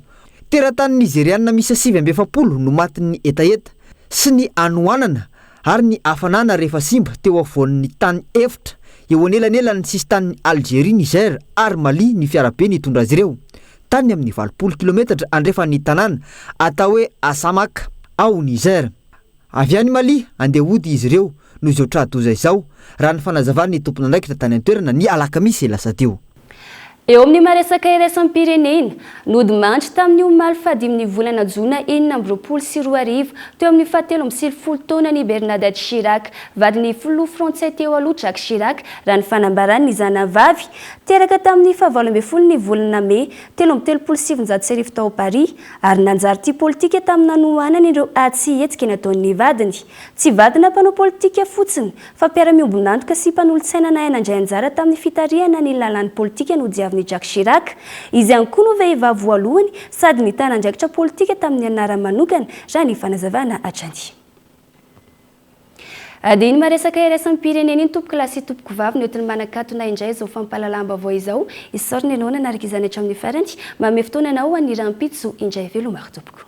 teratany nigeriana misy 770 no matin'ny etaeta sy ny anoanana ary ny afanana rehefa simba teo avoan'ny tany efitra eo anelanelany sisy tany Algérie, Niger ary Mali ny fiarabe nitondra azy ireo tany amin'ny 20 kilometatra andrefa ny tanàna atao hoe Asamaka ao Niger. Avy any Mali andeha hody izy ireo no izao tradoza izao raha ny fanazavany tompon'andraikitra tany an-toerana ny alakamisy lasa teo. Eo amin'ny maresaka iraisam-pirenena nody mandry tamin'ny omaly fadimy volana jona 2024 teo amin'ny 17 taona ny Bernadette Chirac vadiny filoha frantsay teo aloha Jacques Chirac raha ny fanambarany zanavavy teraka tamin'ny 17 volana Mey 2017 tao Paris ary nanjary tia politika tamin'ny nanoanany ireo atsy hetsika nataon'ny vadiny tsy vadina mpanao politika fotsiny fa mpiara-miombonantoka sy mpanolontsaina nandray anjara tamin'ny fitarihana ny lalàn'ny politika no diaviny Jacques Chirac izy ihany koa no vehivavy voalohany sady nitana andraikitra politika tamin'ny anarana manokana raha ny fanazavana hatrany. Dia ny maresaka iraisam-pirenena iny tompoko lahy sy tompoko vavy ny ohatiny manakatona indray izao fampalalamba vao izao isoriny ianao nanaraka izany hatramin'ny farany manome fotoana anao any rampitso indray velomaro tompoko.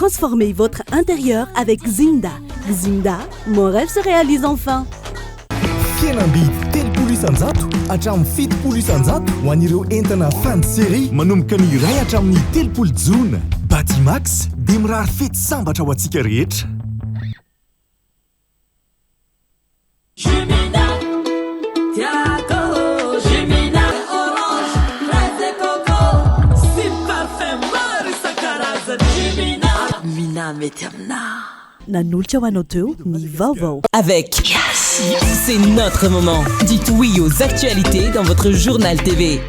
Transformez votre intérieur avec Zinda. Zinda, mon rêve se réalise enfin. Fienambidy 3 isanjato hatramin'ny 7 isanjato ho an'ireo entana fin de série manomboka ny iray hatramin'ny 3 jona. Batimax dia mirary fety sambatra ho antsika rehetra. Nanolotra ho anao teo ny vaovao. Avec c'est notre moment. Dites oui aux actualités dans votre journal TV.